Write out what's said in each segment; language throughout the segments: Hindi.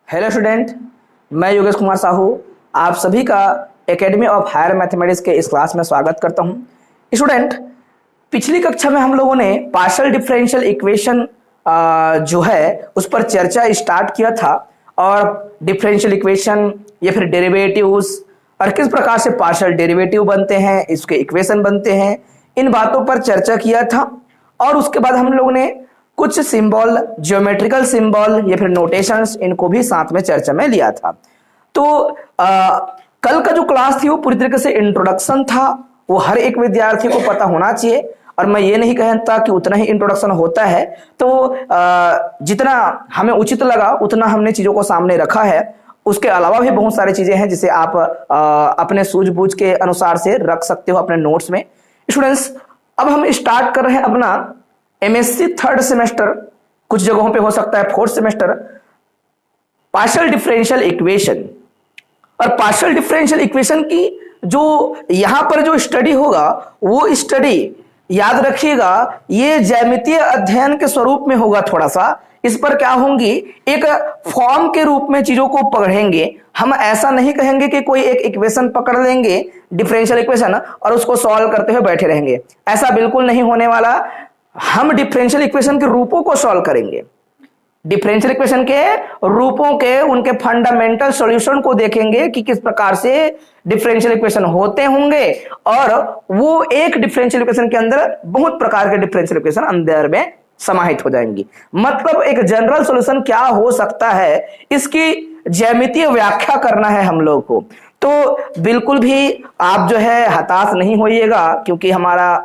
हेलो स्टूडेंट, मैं योगेश कुमार साहू आप सभी का एकेडमी ऑफ हायर मैथमेटिक्स के इस क्लास में स्वागत करता हूं। स्टूडेंट, पिछली कक्षा में हम लोगों ने पार्शियल डिफरेंशियल इक्वेशन जो है उस पर चर्चा स्टार्ट किया था और डिफरेंशियल इक्वेशन या फिर डेरिवेटिव्स और किस प्रकार से पार्शियल डेरिवेटिव बनते हैं, इसके इक्वेशन बनते हैं, इन बातों पर चर्चा किया था। और उसके बाद हम लोगों ने कुछ सिंबल, ज्योमेट्रिकल सिंबल या फिर नोटेशंस, इनको भी साथ में चर्चा में लिया था। तो कल का जो क्लास थी वो पूरी तरीके से इंट्रोडक्शन था, वो हर एक विद्यार्थी को पता होना चाहिए। और मैं ये नहीं कहता कि उतना ही इंट्रोडक्शन होता है, तो जितना हमें उचित लगा उतना हमने चीजों को सामने रखा है। उसके अलावा भी बहुत सारी चीजें हैं जिसे आप अपने सूझबूझ के अनुसार से रख सकते हो अपने नोट्स में। स्टूडेंट्स, अब हम स्टार्ट कर रहे हैं अपना एमएससी थर्ड सेमेस्टर, कुछ जगहों पे हो सकता है fourth semester, partial differential equation. और पार्शियल डिफरेंशियल इक्वेशन की जो यहां पर जो स्टडी होगा वो स्टडी याद रखिएगा, ये ज्यामितीय अध्ययन के स्वरूप में होगा। थोड़ा सा इस पर क्या होंगी, एक फॉर्म के रूप में चीजों को पढ़ेंगे। हम ऐसा नहीं कहेंगे कि कोई एक इक्वेशन पकड़ लेंगे, डिफरेंशियल इक्वेशन, और उसको सॉल्व करते हुए बैठे रहेंगे। ऐसा बिल्कुल नहीं होने वाला। हम डिफरेंशियल इक्वेशन के रूपों को सॉल्व करेंगे, डिफरेंशियल इक्वेशन के रूपों के उनके फंडामेंटल सॉल्यूशन को देखेंगे कि किस प्रकार से डिफरेंशियल इक्वेशन होते होंगे। और वो एक डिफरेंशियल इक्वेशन के अंदर बहुत प्रकार के डिफरेंशियल इक्वेशन अंदर में समाहित हो जाएंगी। मतलब एक जनरल सॉल्यूशन क्या हो सकता है, इसकी ज्यामितीय व्याख्या करना है हम लोग को। तो बिल्कुल भी आप जो है हताश नहीं होइएगा, क्योंकि हमारा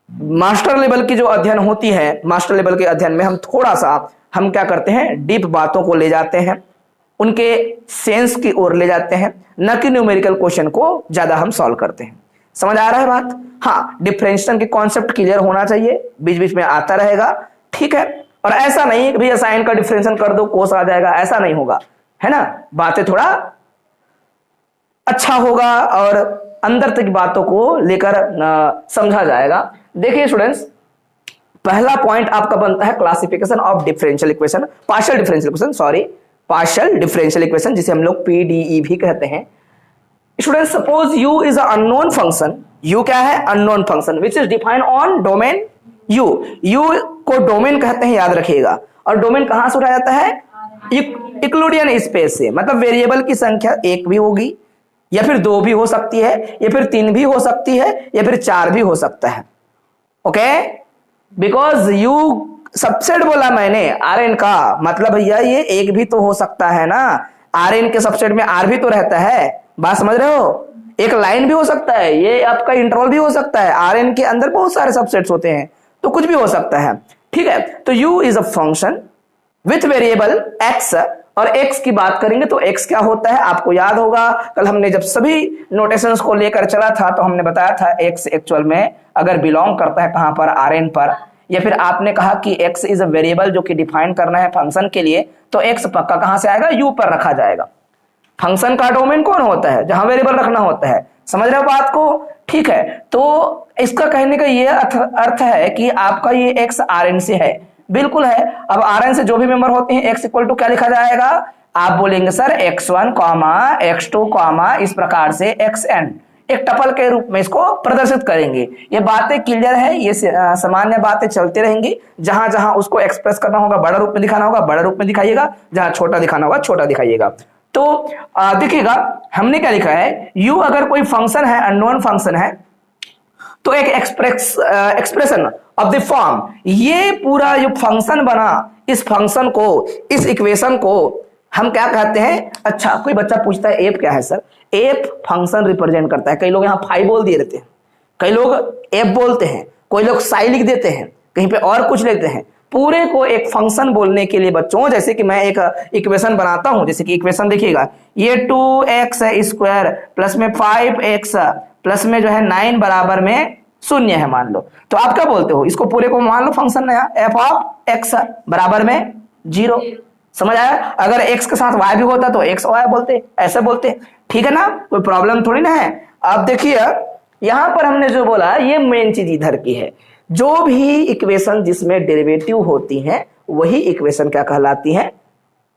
मास्टर लेवल की जो अध्ययन होती है, मास्टर लेवल के अध्ययन में हम थोड़ा सा हम क्या करते हैं, डीप बातों को ले जाते हैं, उनके सेंस की ओर ले जाते हैं, न कि न्यूमेरिकल क्वेश्चन को ज्यादा हम सॉल्व करते हैं। समझ आ रहा है बात? हाँ, डिफरेंशिएशन के कॉन्सेप्ट क्लियर होना चाहिए, बीच बीच में आता रहेगा, ठीक है। और ऐसा नहीं भैया साइन का डिफरेंशिएशन कर दो कोस आ जाएगा, ऐसा नहीं होगा, है ना। बातें थोड़ा अच्छा होगा और अंदर तक बातों को लेकर समझा जाएगा। देखिए स्टूडेंट्स, पहला पॉइंट आपका बनता है classification of differential equation, partial differential equation, sorry partial differential equation, जिसे हम लोग पीडीई भी कहते हैं। Student, suppose u is a unknown function. u क्या है? Unknown function which is defined on domain u। u को डोमेन कहते हैं, याद रखिएगा। और डोमेन कहां से उठाया जाता है? यूक्लिडियन स्पेस से। मतलब वेरिएबल की संख्या एक भी होगी, या फिर दो भी हो सकती है, या फिर तीन भी हो सकती है, या फिर चार भी हो सकता है। ओके, बिकॉज यू सबसेट बोला मैंने आर एन का, मतलब भैया ये एक भी तो हो सकता है ना। आर एन के सबसेट में आर भी तो रहता है, बात समझ रहे हो। एक लाइन भी हो सकता है, ये आपका इंटरवल भी हो सकता है। आर एन के अंदर बहुत सारे सबसेट्स होते हैं, तो कुछ भी हो सकता है, ठीक है। तो you is a function with variable x. और x की बात करेंगे तो x क्या होता है, आपको याद होगा कल हमने जब सभी नोटेशंस को लेकर चला था तो हमने बताया था x एक्चुअल में अगर बिलोंग करता है कहां पर, Rn पर। या फिर आपने कहा कि x इज अ वेरिएबल जो कि डिफाइन करना है फंक्शन के लिए, तो x पक्का कहां से आएगा, u पर रखा जाएगा। फंक्शन का डोमेन कौन होता है? जहां वेरिएबल रखना होता है। समझ रहे हो बात को? ठीक है। तो इसका कहने का ये अर्थ है कि आपका ये x Rn से है, बिल्कुल है। अब Rn से जो भी मेंबर होते हैं x इक्वल टू क्या लिखा जाएगा, आप बोलेंगे सर x1, x2, इस प्रकार से xn, एक टपल के रूप में इसको प्रदर्शित करेंगे। ये बातें क्लियर है, ये सामान्य बातें चलते रहेंगी। जहां जहां उसको एक्सप्रेस करना होगा बड़ा रूप में दिखाना होगा, बड़ा रूप में दिखाइएगा, जहां छोटा दिखाना होगा छोटा दिखाइएगा। तो देखिएगा हमने क्या लिखा है, u अगर कोई फंक्शन है, अननोन फंक्शन है, तो एक एक्सप्रेशन ऑफ द फॉर्म, ये पूरा जो फंक्शन बना, इस फंक्शन को, इस इक्वेशन को हम क्या कहते हैं। अच्छा, कोई बच्चा पूछता है एफ क्या है सर? एफ फंक्शन रिप्रेजेंट करता है। कई लोग यहाँ फाई बोल दिए रहते हैं, कई लोग एफ बोलते हैं, कोई लोग साई लिख देते हैं, कहीं पे और कुछ लेते हैं। पूरे को एक फंक्शन बोलने के लिए बच्चों, जैसे कि मैं एक इक्वेशन बनाता हूं, जैसे कि इक्वेशन देखिएगा, ये 2x स्क्वायर प्लस में 5x प्लस में जो है 9 बराबर में 0 है मान लो। तो आप क्या बोलते हो, इसको पूरे को मान लो फंक्शन नया f ऑफ x बराबर में 0। समझ आया? अगर x के साथ y भी होता तो x y बोलते, ऐसे बोलते, ठीक है ना, कोई प्रॉब्लम थोड़ी ना है। अब देखिए यहां पर हमने जो बोला ये मेन चीज इधर की है, जो भी इक्वेशन जिसमें डेरिवेटिव होती है वही इक्वेशन क्या कहलाती है,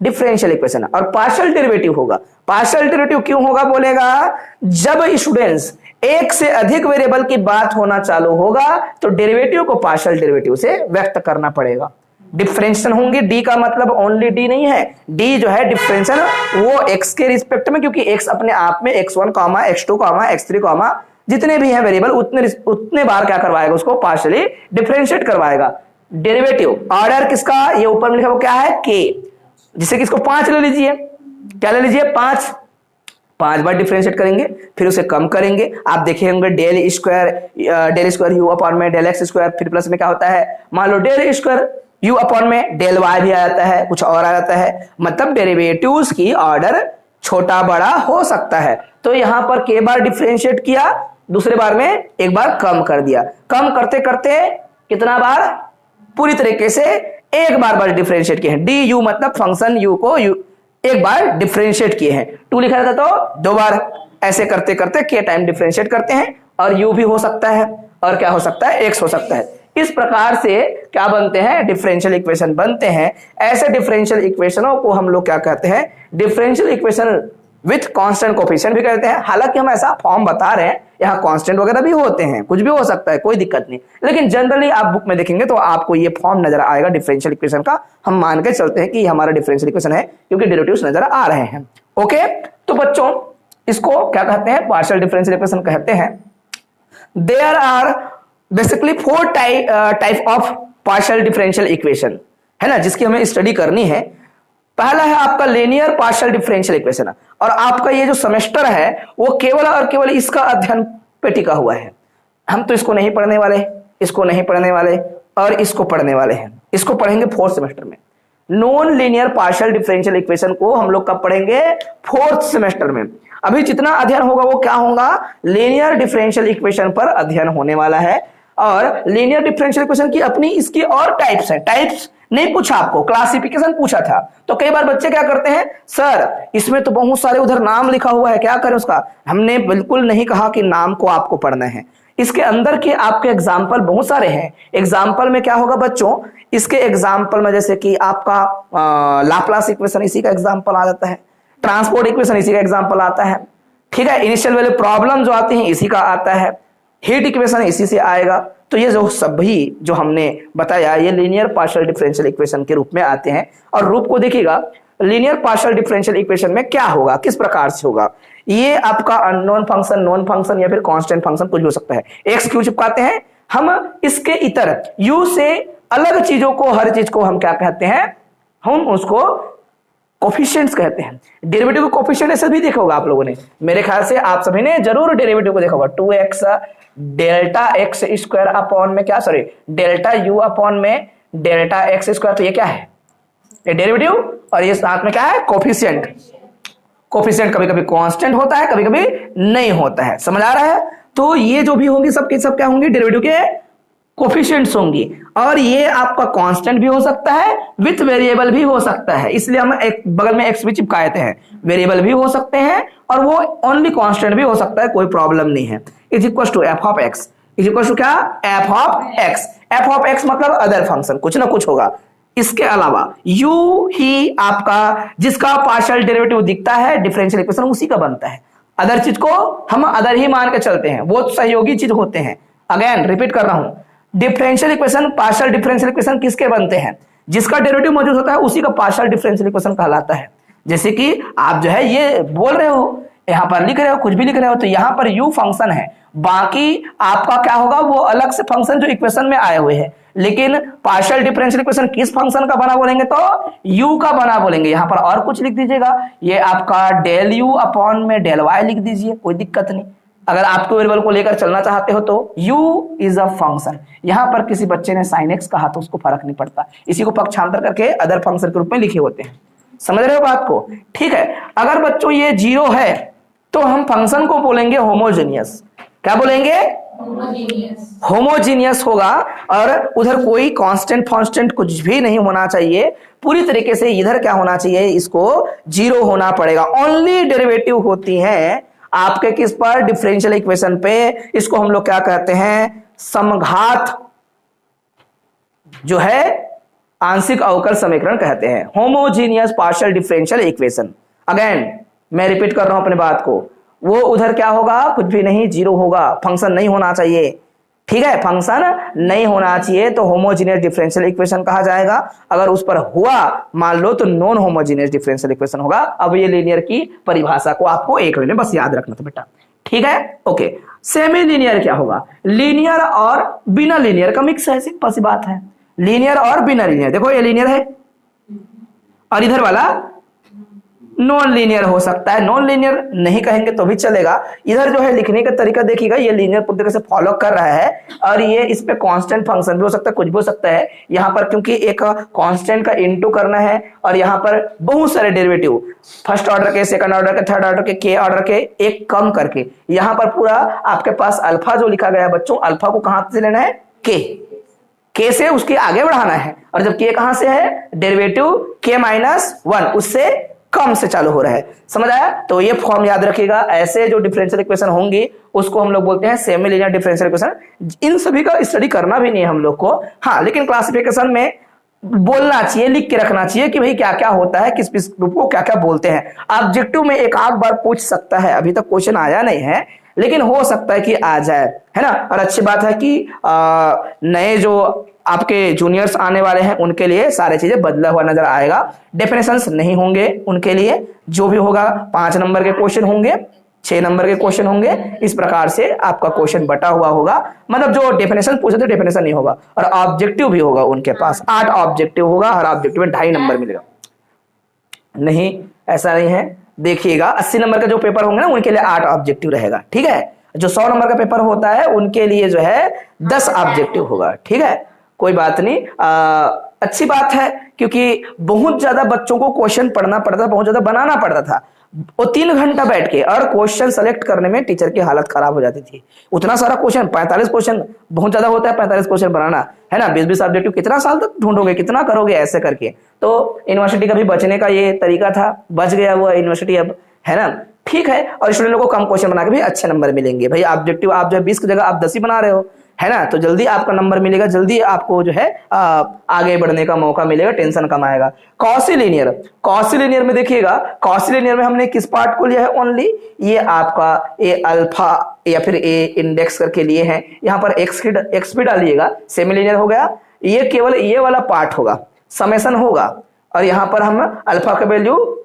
डिफरेंशियल इक्वेशन। और पार्शियल डेरिवेटिव होगा, पार्शियल डेरिवेटिव क्यों होगा बोलेगा, जब स्टूडेंट्स एक से अधिक वेरिएबल की बात होना चालू होगा तो डेरिवेटिव को पार्शियल डेरिवेटिव से व्यक्त करना पड़ेगा। डिफरेंशियल होंगे, डी का मतलब ओनली डी नहीं है, डी जो है डिफरेंशियल वो एक्स के रिस्पेक्ट में, क्योंकि एक्स अपने आप में x1, x2, x3, जितने भी हैं वेरिएबल उतने बार क्या करवाएगा, उसको पार्शियली डिफरेंशिएट करवाएगा। डेरिवेटिव ऑर्डर किसका, ये ऊपर में लिखा वो क्या है, के, जिसे कि इसको 5 ले लीजिए, क्या ले लीजिए, 5 बार डिफरेंशिएट करेंगे, फिर उसे कम करेंगे, आप देखे होंगे डेल स्क्वायर यू अपॉन में डेल एक्स स्क्वायर, फिर प्लस में क्या होता है, मान लो डेल स्क्वायर यू अपॉन में डेल वाई भी आ जाता है, कुछ और आ जाता है, मतलब डेरिवेटिव्स की ऑर्डर छोटा बड़ा हो सकता है। तो यहां पर के बार डिफरेंशिएट किया, दूसरे बार में एक बार कम कर दिया, कम करते करते कितना बार, पूरी तरीके से एक बार डिफरेंशिएट किए हैं। डी यू मतलब फंक्शन यू को एक बार डिफरेंशिएट किए हैं, 2 लिखा रहता तो 2 बार, ऐसे करते करते के टाइम डिफरेंशिएट करते हैं, और यू भी हो सकता है और क्या हो सकता है, एक्स हो सकता है। इस प्रकार से क्या बनते हैं, डिफरेंशियल इक्वेशन बनते हैं। ऐसे डिफरेंशियल इक्वेशनों को हम लोग क्या कहते हैं, differential equation with constant coefficient भी कहते हैं। हालांकि हम ऐसा फॉर्म बता रहे हैं, यहाँ कांस्टेंट वगैरह भी होते हैं, कुछ भी हो सकता है, कोई दिक्कत नहीं, लेकिन जनरली आप बुक में देखेंगे तो आपको ये फॉर्म नजर आएगा डिफरेंशियल इक्वेशन का। हम मान के चलते हैं कि ये हमारा डिफरेंशियल इक्वेशन है क्योंकि डेरिवेटिव्स नजर आ रहे हैं। ओके, तो बच्चों इसको क्या कहते हैं, पार्शियल डिफरेंशियल इक्वेशन कहते हैं। There are basically 4 type of partial differential equation, है ना, जिसकी हमें स्टडी करनी है। पहला है आपका लीनियर पार्शियल डिफरेंशियल इक्वेशन, और आपका ये जो सेमेस्टर है वो केवल और केवल इसका अध्ययन पे टिका हुआ है। हम तो इसको नहीं पढ़ने वाले, इसको नहीं पढ़ने वाले, और इसको पढ़ने वाले हैं। इसको पढ़ेंगे 4th सेमेस्टर में। Non linear partial differential equation को हम लोग कब पढ़ेंगे, 4th सेमेस्टर में। अभी जितना अध्ययन होगा वो क्या होगा, लीनियर डिफरेंशियल इक्वेशन पर अध्ययन होने वाला है। और लीनियर डिफरेंशियल इक्वेशन की अपनी इसकी और टाइप्स हैं। टाइप्स नहीं पूछा आपको, क्लासिफिकेशन पूछा था। तो कई बार बच्चे क्या करते हैं, सर इसमें तो बहुत सारे उधर नाम लिखा हुआ है, क्या करें उसका। हमने बिल्कुल नहीं कहा कि नाम को आपको पढ़ना है, इसके अंदर के आपके एग्जाम्पल बहुत सारे हैं। एग्जाम्पल में क्या होगा बच्चों, इसके एग्जाम्पल में जैसे कि आपका लाप्लास इक्वेशन इसी का एग्जाम्पल आ जाता है, ट्रांसपोर्ट इक्वेशन इसी का एग्जाम्पल आता है, ठीक है, इनिशियल वैल्यू प्रॉब्लम जो आती है इसी का आता है, हीट इक्वेशन इसी से आएगा। तो ये जो सभी जो हमने बताया ये लीनियर पार्शियल डिफरेंशियल इक्वेशन के रूप में आते हैं। और रूप को देखिएगा, लीनियर पार्शियल डिफरेंशियल इक्वेशन में क्या होगा, किस प्रकार से होगा, ये आपका अननोन फंक्शन, नॉन फंक्शन या फिर कांस्टेंट फंक्शन कुछ हो सकता है। एक्स क्यों चिपकाते हैं हम, इसके इतर यू से अलग चीजों को, हर चीज को हम क्या कहते हैं, हम उसको कोफिशिएंट्स कहते हैं। डेरिवेटिव को कोफिशिएंट ऐसे भी देखा होगा आप लोगों ने, मेरे ख्याल से आप सभी ने जरूर डेरिवेटिव को देखा होगा। 2x delta x square upon में क्या, सॉरी डेल्टा यू अपॉन में डेल्टा एक्स स्क्वायर, तो ये क्या है, ये डेरिवेटिव, और ये साथ में क्या है, कोफिशिएंट। कोफिशिएंट कभी कभी कांस्टेंट होता है, कभी कभी नहीं होता है, समझ आ रहा है। तो ये जो भी होंगी सब के सब क्या होंगी, डेरिवेटिव के कोफिशिएंट्स होंगी। और ये आपका कांस्टेंट भी हो सकता है, विथ वेरिएबल भी हो सकता है, इसलिए हम एक बगल में एक्स भी चिपकाए थे। वेरिएबल भी हो सकते हैं और वो ओनली कांस्टेंट भी हो सकता है, कोई प्रॉब्लम नहीं है। Is equal to f of x, is equal to क्या, f of x. F of x मतलब अदर फंक्शन, कुछ ना कुछ होगा। इसके अलावा यू ही आपका जिसका पार्शियल डेरिवेटिव दिखता है डिफरेंशियल इक्वेशन उसी का बनता है। अदर चीज को हम अदर ही मान के चलते हैं, वो सहयोगी चीज होते हैं। अगेन रिपीट कर रहा हूं, differential equation, partial differential equation किसके बनते हैं, जिसका डेरिवेटिव मौजूद होता है उसी का पार्शियल डिफरेंशियल इक्वेशन कहलाता है। जैसे कि आप जो है ये बोल रहे हो, यहां पर लिख रहे हो, कुछ भी लिख रहे हो, तो यहां पर u फंक्शन है, बाकी आपका क्या होगा, वो अलग से फंक्शन जो इक्वेशन में आए हुए हैं। लेकिन पार्शियल डिफरेंशियल इक्वेशन किस फंक्शन का बना बोलेंगे, तो u का बना बोलेंगे। यहां पर और कुछ लिख दीजिएगा, ये आपका डेल यू अपॉन में डेल वाई लिख दीजिए, कोई दिक्कत नहीं। अगर आपको वेरिएबल को लेकर चलना चाहते हो तो u इज अ फंक्शन। यहां पर किसी बच्चे ने sin x कहा तो उसको फर्क नहीं पड़ता, इसी को पक्षांतर करके अदर फंक्शन के रूप में लिखे होते हैं। समझ रहे हो बात को, ठीक है। अगर बच्चों ये 0 है तो हम फंक्शन को बोलेंगे होमोजेनियस। क्या बोलेंगे, होमोजीनियस होगा। और उधर कोई कांस्टेंट फॉन्स्टेंट कुछ भी नहीं होना चाहिए, पूरी तरीके से इधर क्या होना चाहिए, इसको 0 होना पड़ेगा। ओनली डेरिवेटिव होती है आपके किस पर, डिफरेंशियल इक्वेशन पे। इसको हम लोग क्या कहते हैं, समघात जो है आंशिक अवकल समीकरण कहते हैं, homogeneous partial differential equation. Again मैं रिपीट कर रहा हूं अपने बात को, वो उधर क्या होगा, कुछ भी नहीं, जीरो होगा, फंक्शन नहीं होना चाहिए, ठीक है, फंक्शन नहीं होना चाहिए तो होमोजीनियस डिफरेंशियल इक्वेशन कहा जाएगा। अगर उस पर हुआ मान लो तो नॉन होमोजीनियस डिफरेंशियल इक्वेशन होगा। अब ये लीनियर की परिभाषा को आपको एक लेने बस याद रखना था बेटा, ठीक है, ओके। सेमी लीनियर क्या होगा, लीनियर और बिना लीनियर का मिक्स है, सिंपल सी बात है, लीनियर और बिना लीनियर। देखो ये लीनियर है और इधर वाला नॉन लीनियर हो सकता है, नॉन लीनियर नहीं कहेंगे तो भी चलेगा। इधर जो है लिखने का तरीका देखिएगा, ये लीनियर पूरी तरह से फॉलो कर रहा है और ये इस पे कांस्टेंट फंक्शन भी हो सकता है, कुछ भी हो सकता है। यहाँ पर क्योंकि एक कांस्टेंट का इनटू करना है और यहाँ पर बहुत सारे डेरिवेटिव, फर्स्ट ऑर्डर के, सेकंड ऑर्डर के, थर्ड ऑर्डर के ऑर्डर के, एक कम करके यहाँ पर पूरा आपके पास अल्फा जो लिखा गया है बच्चों, अल्फा को कहां से लेना है, के से उसके आगे बढ़ाना है, और जब के कहां से है, डेरिवेटिव k-1 उससे कम से चालू हो रहा है, समझ आया। तो ये फॉर्म याद रखिएगा, ऐसे जो डिफरेंशियल इक्वेशन होंगी उसको हम लोग बोलते हैं सेमी लीनियर डिफरेंशियल इक्वेशन। इन सभी का स्टडी करना भी नहीं है हम लोग को, हाँ, लेकिन क्लासिफिकेशन में बोलना चाहिए, लिख के रखना चाहिए कि भाई क्या क्या होता है, किस किस ग्रुप को क्या क्या बोलते हैं। ऑब्जेक्टिव में एक आध बार पूछ सकता है, अभी तक क्वेश्चन आया नहीं है लेकिन हो सकता है कि आ जाए, है ना। और अच्छी बात है कि नए जो आपके जूनियर्स आने वाले हैं उनके लिए सारी चीजें बदला हुआ नजर आएगा, डेफिनेशंस नहीं होंगे उनके लिए, जो भी होगा 5 नंबर के क्वेश्चन होंगे, 6 नंबर के क्वेश्चन होंगे, इस प्रकार से आपका क्वेश्चन बटा हुआ होगा। मतलब जो डेफिनेशन पूछे थे डेफिनेशन नहीं होगा, और ऑब्जेक्टिव भी होगा उनके पास, 8 ऑब्जेक्टिव होगा, हर ऑब्जेक्टिव में 2.5 नंबर मिलेगा। नहीं, ऐसा नहीं है, देखिएगा 80 नंबर का जो पेपर होंगे ना उनके लिए 8 ऑब्जेक्टिव रहेगा, ठीक है। जो 100 नंबर का पेपर होता है उनके लिए जो है 10 ऑब्जेक्टिव होगा, ठीक है, कोई बात नहीं। अच्छी बात है क्योंकि बहुत ज्यादा बच्चों को क्वेश्चन पढ़ना पड़ता था, बहुत ज्यादा बनाना पड़ता था, वो 3 घंटा बैठ के, और क्वेश्चन सेलेक्ट करने में टीचर की हालत खराब हो जाती थी। उतना सारा क्वेश्चन, 45 क्वेश्चन बहुत ज्यादा होता है, 45 क्वेश्चन बनाना, है ना, 20-20 ऑब्जेक्टिव, कितना साल तक ढूंढोगे, कितना करोगे ऐसे करके। तो यूनिवर्सिटी का भी बचने का ये तरीका था, बच गया वो यूनिवर्सिटी अब, है ना, ठीक है। और स्टूडेंट को कम क्वेश्चन बना के भी अच्छे नंबर मिलेंगे। भाई ऑब्जेक्टिव आप जो 20 की जगह आप 10 ही बना रहे हो, है ना, तो जल्दी आपका नंबर मिलेगा, जल्दी आपको जो है आगे बढ़ने का मौका मिलेगा, टेंशन कम आएगा। कॉसी लीनियर में देखिएगा, कॉसी लीनियर में हमने किस पार्ट को लिया है, ओनली ये आपका ए अल्फा या फिर ए इंडेक्स करके लिए हैं, यहाँ पर एक्स भी डालिएगा, सेमी लीनियर हो गया। ये केवल ये वाला पार्ट होगा, समेशन होगा, और यहाँ पर हम अल्फा का वैल्यू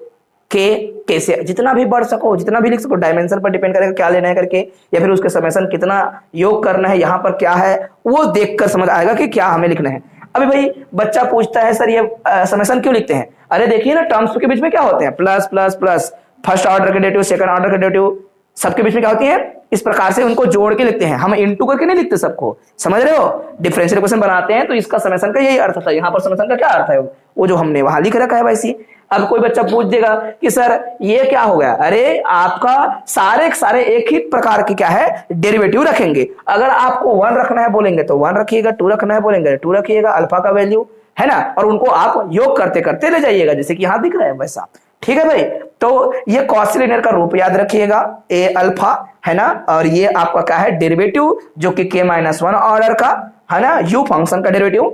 कैसे जितना भी बढ़ सको, जितना भी लिख सको, डायमेंशन पर डिपेंड करेगा क्या लेना है करके, या फिर उसके समेशन कितना योग करना है, यहाँ पर क्या है वो देखकर समझ आएगा कि क्या हमें लिखना है। अभी भाई बच्चा पूछता है सर ये समेशन क्यों लिखते हैं, अरे देखिए ना, टर्म्स के बीच में क्या होते हैं, plus plus plus, first order के डेरिवेटिव, सेकंड ऑर्डर के डेरिवेटिव, सबके बीच में क्या होती है, इस प्रकार से उनको जोड़ के लिखते हैं, हम इनटू करके नहीं लिखते सबको, समझ रहे हो। डिफरेंशियल इक्वेशन बनाते हैं तो इसका समेशन का यही अर्थ था, यहाँ पर समेशन का क्या अर्थ है वो जो हमने वहां लिख रखा है वैसी। अब कोई बच्चा पूछ देगा कि सर ये क्या हो गया, अरे आपका सारे एक ही प्रकार की क्या है डेरिवेटिव रखेंगे, अगर आपको 1 रखना है बोलेंगे तो 1 रखिएगा, 2 रखना है बोलेंगे 2 रखिएगा, अल्फा का वैल्यू, है ना, और उनको आप योग करते करते ले जाइएगा, जैसे कि यहां दिख रहा है वैसा, ठीक है भाई। तो ये कॉची लीनियर का रूप याद रखिएगा, ए अल्फा, है ना, और ये आपका क्या है, डेरिवेटिव जो कि k-1 ऑर्डर का, है ना, u फंक्शन का डेरिवेटिव,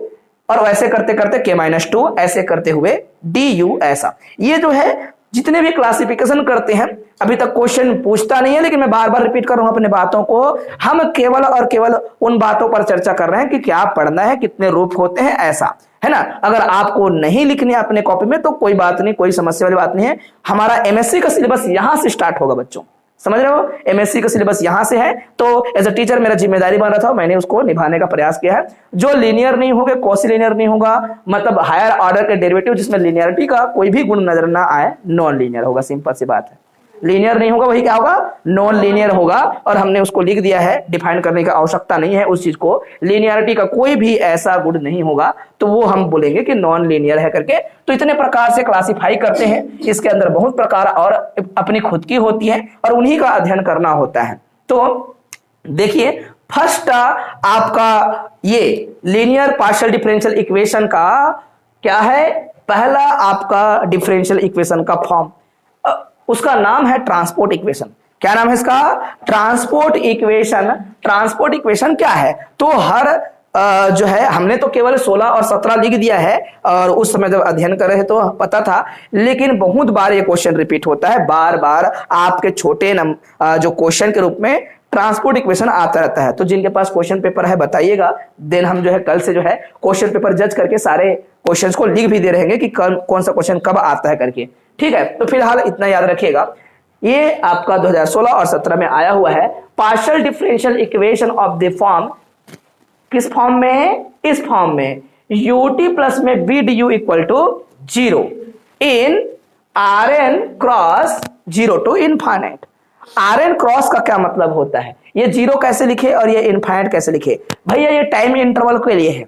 और वैसे करते करते k-2, ऐसे करते हुए du, ऐसा। ये जो है जितने भी क्लासिफिकेशन करते हैं, अभी तक क्वेश्चन पूछता नहीं है, लेकिन मैं बार बार रिपीट कर रहा हूं अपने बातों को, हम केवल और केवल उन बातों पर चर्चा कर रहे हैं कि क्या पढ़ना है, कितने रूप होते हैं, ऐसा, है ना। अगर आपको नहीं लिखने अपने कॉपी में तो कोई बात नहीं, कोई समस्या वाली बात नहीं है। हमारा एमएससी का सिलेबस यहां से स्टार्ट होगा बच्चों, समझ रहे हो, एमएससी का सिलेबस यहां से है, तो एज अ टीचर मेरा जिम्मेदारी बन रहा था, मैंने उसको निभाने का प्रयास किया है। जो लीनियर नहीं होगा, कॉची लीनियर नहीं होगा, मतलब हायर ऑर्डर के डेरिवेटिव जिसमें लीनियरिटी का कोई भी गुण नजर ना आए, नॉन लीनियर होगा, सिंपल सी बात है। लीनियर नहीं होगा वही क्या होगा, नॉन लीनियर होगा, और हमने उसको लिख दिया है, डिफाइन करने की आवश्यकता नहीं है उस चीज को। लीनियरिटी का कोई भी ऐसा गुण नहीं होगा तो वो हम बोलेंगे कि नॉन लीनियर है करके। तो इतने प्रकार से क्लासिफाई करते हैं, इसके अंदर बहुत प्रकार और अपनी खुद की होती है और उन्हीं का अध्ययन करना होता है। तो देखिए फर्स्ट आपका ये लीनियर पार्शियल डिफरेंशियल इक्वेशन का क्या है, पहला आपका डिफरेंशियल इक्वेशन का फॉर्म, उसका नाम है ट्रांसपोर्ट इक्वेशन। क्या नाम है इसका, ट्रांसपोर्ट इक्वेशन। ट्रांसपोर्ट इक्वेशन क्या है, तो हर जो है हमने तो केवल 16 और 17 लिख दिया है, और उस समय जब अध्ययन कर रहे तो पता था, लेकिन बहुत बार ये क्वेश्चन रिपीट होता है, बार बार आपके छोटे जो क्वेश्चन के रूप में ट्रांसपोर्ट इक्वेशन आता रहता है। तो जिनके पास क्वेश्चन पेपर है बताइएगा, देन हम जो है कल से जो है क्वेश्चन पेपर जज करके सारे क्वेश्चंस को लिख भी दे रहेंगे कि कौन सा क्वेश्चन कब आता है करके। ठीक है, तो फिलहाल इतना याद रखिएगा, ये आपका 2016 और 17 में आया हुआ है। Partial differential equation of the form, किस फॉर्म में है? इस फॉर्म में ut प्लस में b du equal to 0 in Rn cross 0 to infinite. Rn cross का क्या मतलब होता है? ये 0 कैसे लिखे और ये इनफाइनाइट कैसे लिखे? भैया ये टाइम इंटरवल के लिए है,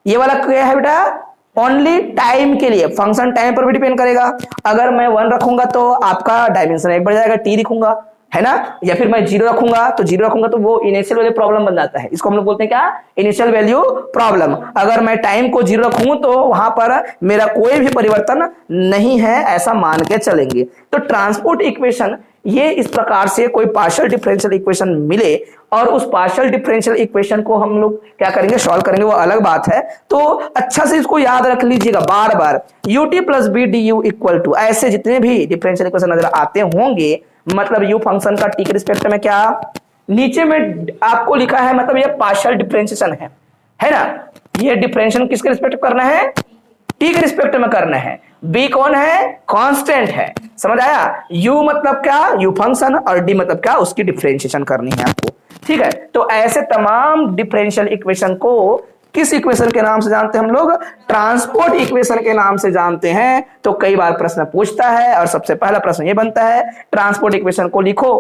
ये वाला क्या है बेटा? ओनली टाइम के लिए। फंक्शन टाइम पर भी डिपेंड करेगा। अगर मैं 1 रखूंगा तो आपका डायमेंशन 1 बढ़ जाएगा, t लिखूंगा, है ना, या फिर मैं 0 रखूंगा तो वो इनिशियल वैल्यू प्रॉब्लम बन जाता है। इसको हम लोग बोलते हैं क्या? Initial value problem. अगर मैं टाइम को 0 रखूं तो वहां पर मेरा कोई भी परिवर्तन नहीं है, ऐसा मान के चलेंगे। तो ट्रांसपोर्ट इक्वेशन ये इस प्रकार से कोई पार्शियल डिफरेंशियल इक्वेशन मिले और उस पार्शियल डिफरेंशियल इक्वेशन को हम लोग क्या करेंगे? सॉल्व करेंगे, वो अलग बात है। तो अच्छा से इसको याद रख लीजिएगा बार बार, ut plus B D U equal to, ऐसे जितने भी डिफरेंशियल इक्वेशन नजर आते होंगे, मतलब u फंक्शन का t के रिस्पेक्ट में क्या नीचे में आपको लिखा है, मतलब ये पार्शियल डिफरेंशिएशन है ना। ये डिफरेंशिएशन किसके रिस्पेक्ट करना है? t के रिस्पेक्ट में करना है। b कौन है? कांस्टेंट है, समझ आया? u मतलब क्या? u फंक्शन, और d मतलब क्या? उसकी डिफरेंशिएशन करनी है आपको। ठीक है, तो ऐसे तमाम डिफरेंशियल इक्वेशन को किस इक्वेशन के नाम से जानते हैं हम लोग? ट्रांसपोर्ट इक्वेशन के नाम से जानते हैं। तो कई बार प्रश्न पूछता है और सबसे पहला प्रश्न ये बनता है, ट्रांसपोर्ट इक्वेशन को लिखो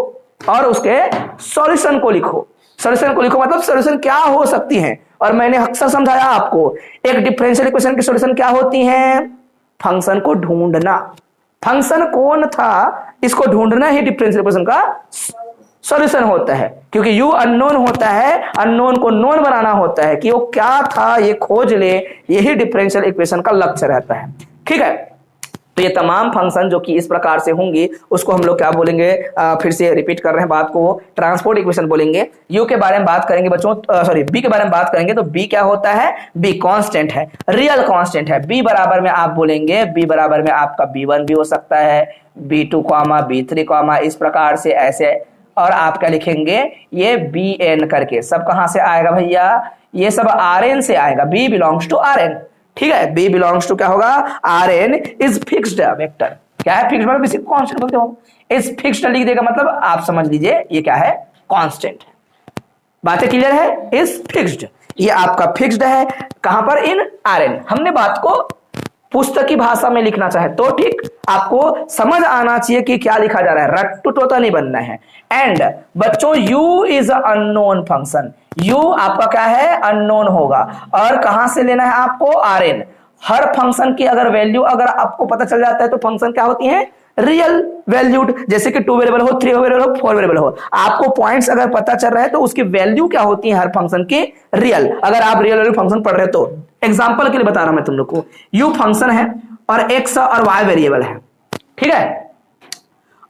और उसके सॉल्यूशन को लिखो। सॉल्यूशन को लिखो मतलब सॉल्यूशन क्या हो सकती है, और मैंने अक्सर समझाया आपको, एक डिफरेंशियल इक्वेशन की सॉल्यूशन क्या होती है? फंक्शन को ढूंढना। फंक्शन कौन था, इसको ढूंढना ही डिफरेंशियल इक्वेशन का सॉल्यूशन होता है, क्योंकि u अननोन होता है, अननोन को नोन बनाना होता है कि वो क्या था ये खोज ले, यही डिफरेंशियल इक्वेशन का लक्ष्य रहता है। ठीक है, तो ये तमाम फंक्शन जो कि इस प्रकार से होंगी उसको हम लोग क्या बोलेंगे? फिर से रिपीट कर रहे हैं बात को, ट्रांसपोर्ट इक्वेशन बोलेंगे। u के बारे में बात करेंगे बच्चों, सॉरी b के बारे में बात करेंगे तो b क्या होता है? b कांस्टेंट है, रियल कांस्टेंट है। b बराबर में आप बोलेंगे, b बराबर में आपका b1 भी हो सकता है, b2 b3 इस प्रकार से ऐसे, और आप क्या लिखेंगे? ये bn करके। सब कहां से आएगा भैया? ये सब Rn से आएगा, b बिलोंग्स टू Rn। ठीक है, b बिलोंग्स टू क्या होगा? Rn is fixed vector. क्या है फिक्स्ड? मतलब इसे कांस्टेंट बोलते हो। इज फिक्स्ड लिख देगा मतलब आप समझ लीजिए ये क्या है? कांस्टेंट है। बातें क्लियर है? इज फिक्स्ड, ये आपका फिक्स्ड है। कहां पर? इन Rn। हमने बात को पुस्तक की भाषा में लिखना चाहे तो ठीक, आपको समझ आना चाहिए कि क्या लिखा जा रहा है, रट्टू तोता नहीं बनना है। एंड बच्चों u is unknown function, u आपका क्या है? अननोन होगा, और कहां से लेना है आपको? Rn। हर फंक्शन की अगर वैल्यू अगर आपको पता चल जाता है तो फंक्शन क्या होती है? Real valued. जैसे कि 2 वेरिएबल हो, 3 वेरिएबल हो, 4 वेरिएबल हो, आपको पॉइंट्स अगर पता चल रहा है तो उसकी वैल्यू क्या होती है हर फंक्शन की? रियल। अगर आप रियल वैल्यू फंक्शन पढ़ रहे हो तो एग्जांपल के लिए बता रहा हूं मैं तुम लोग को, u फंक्शन है और x और y वेरिएबल है, ठीक है,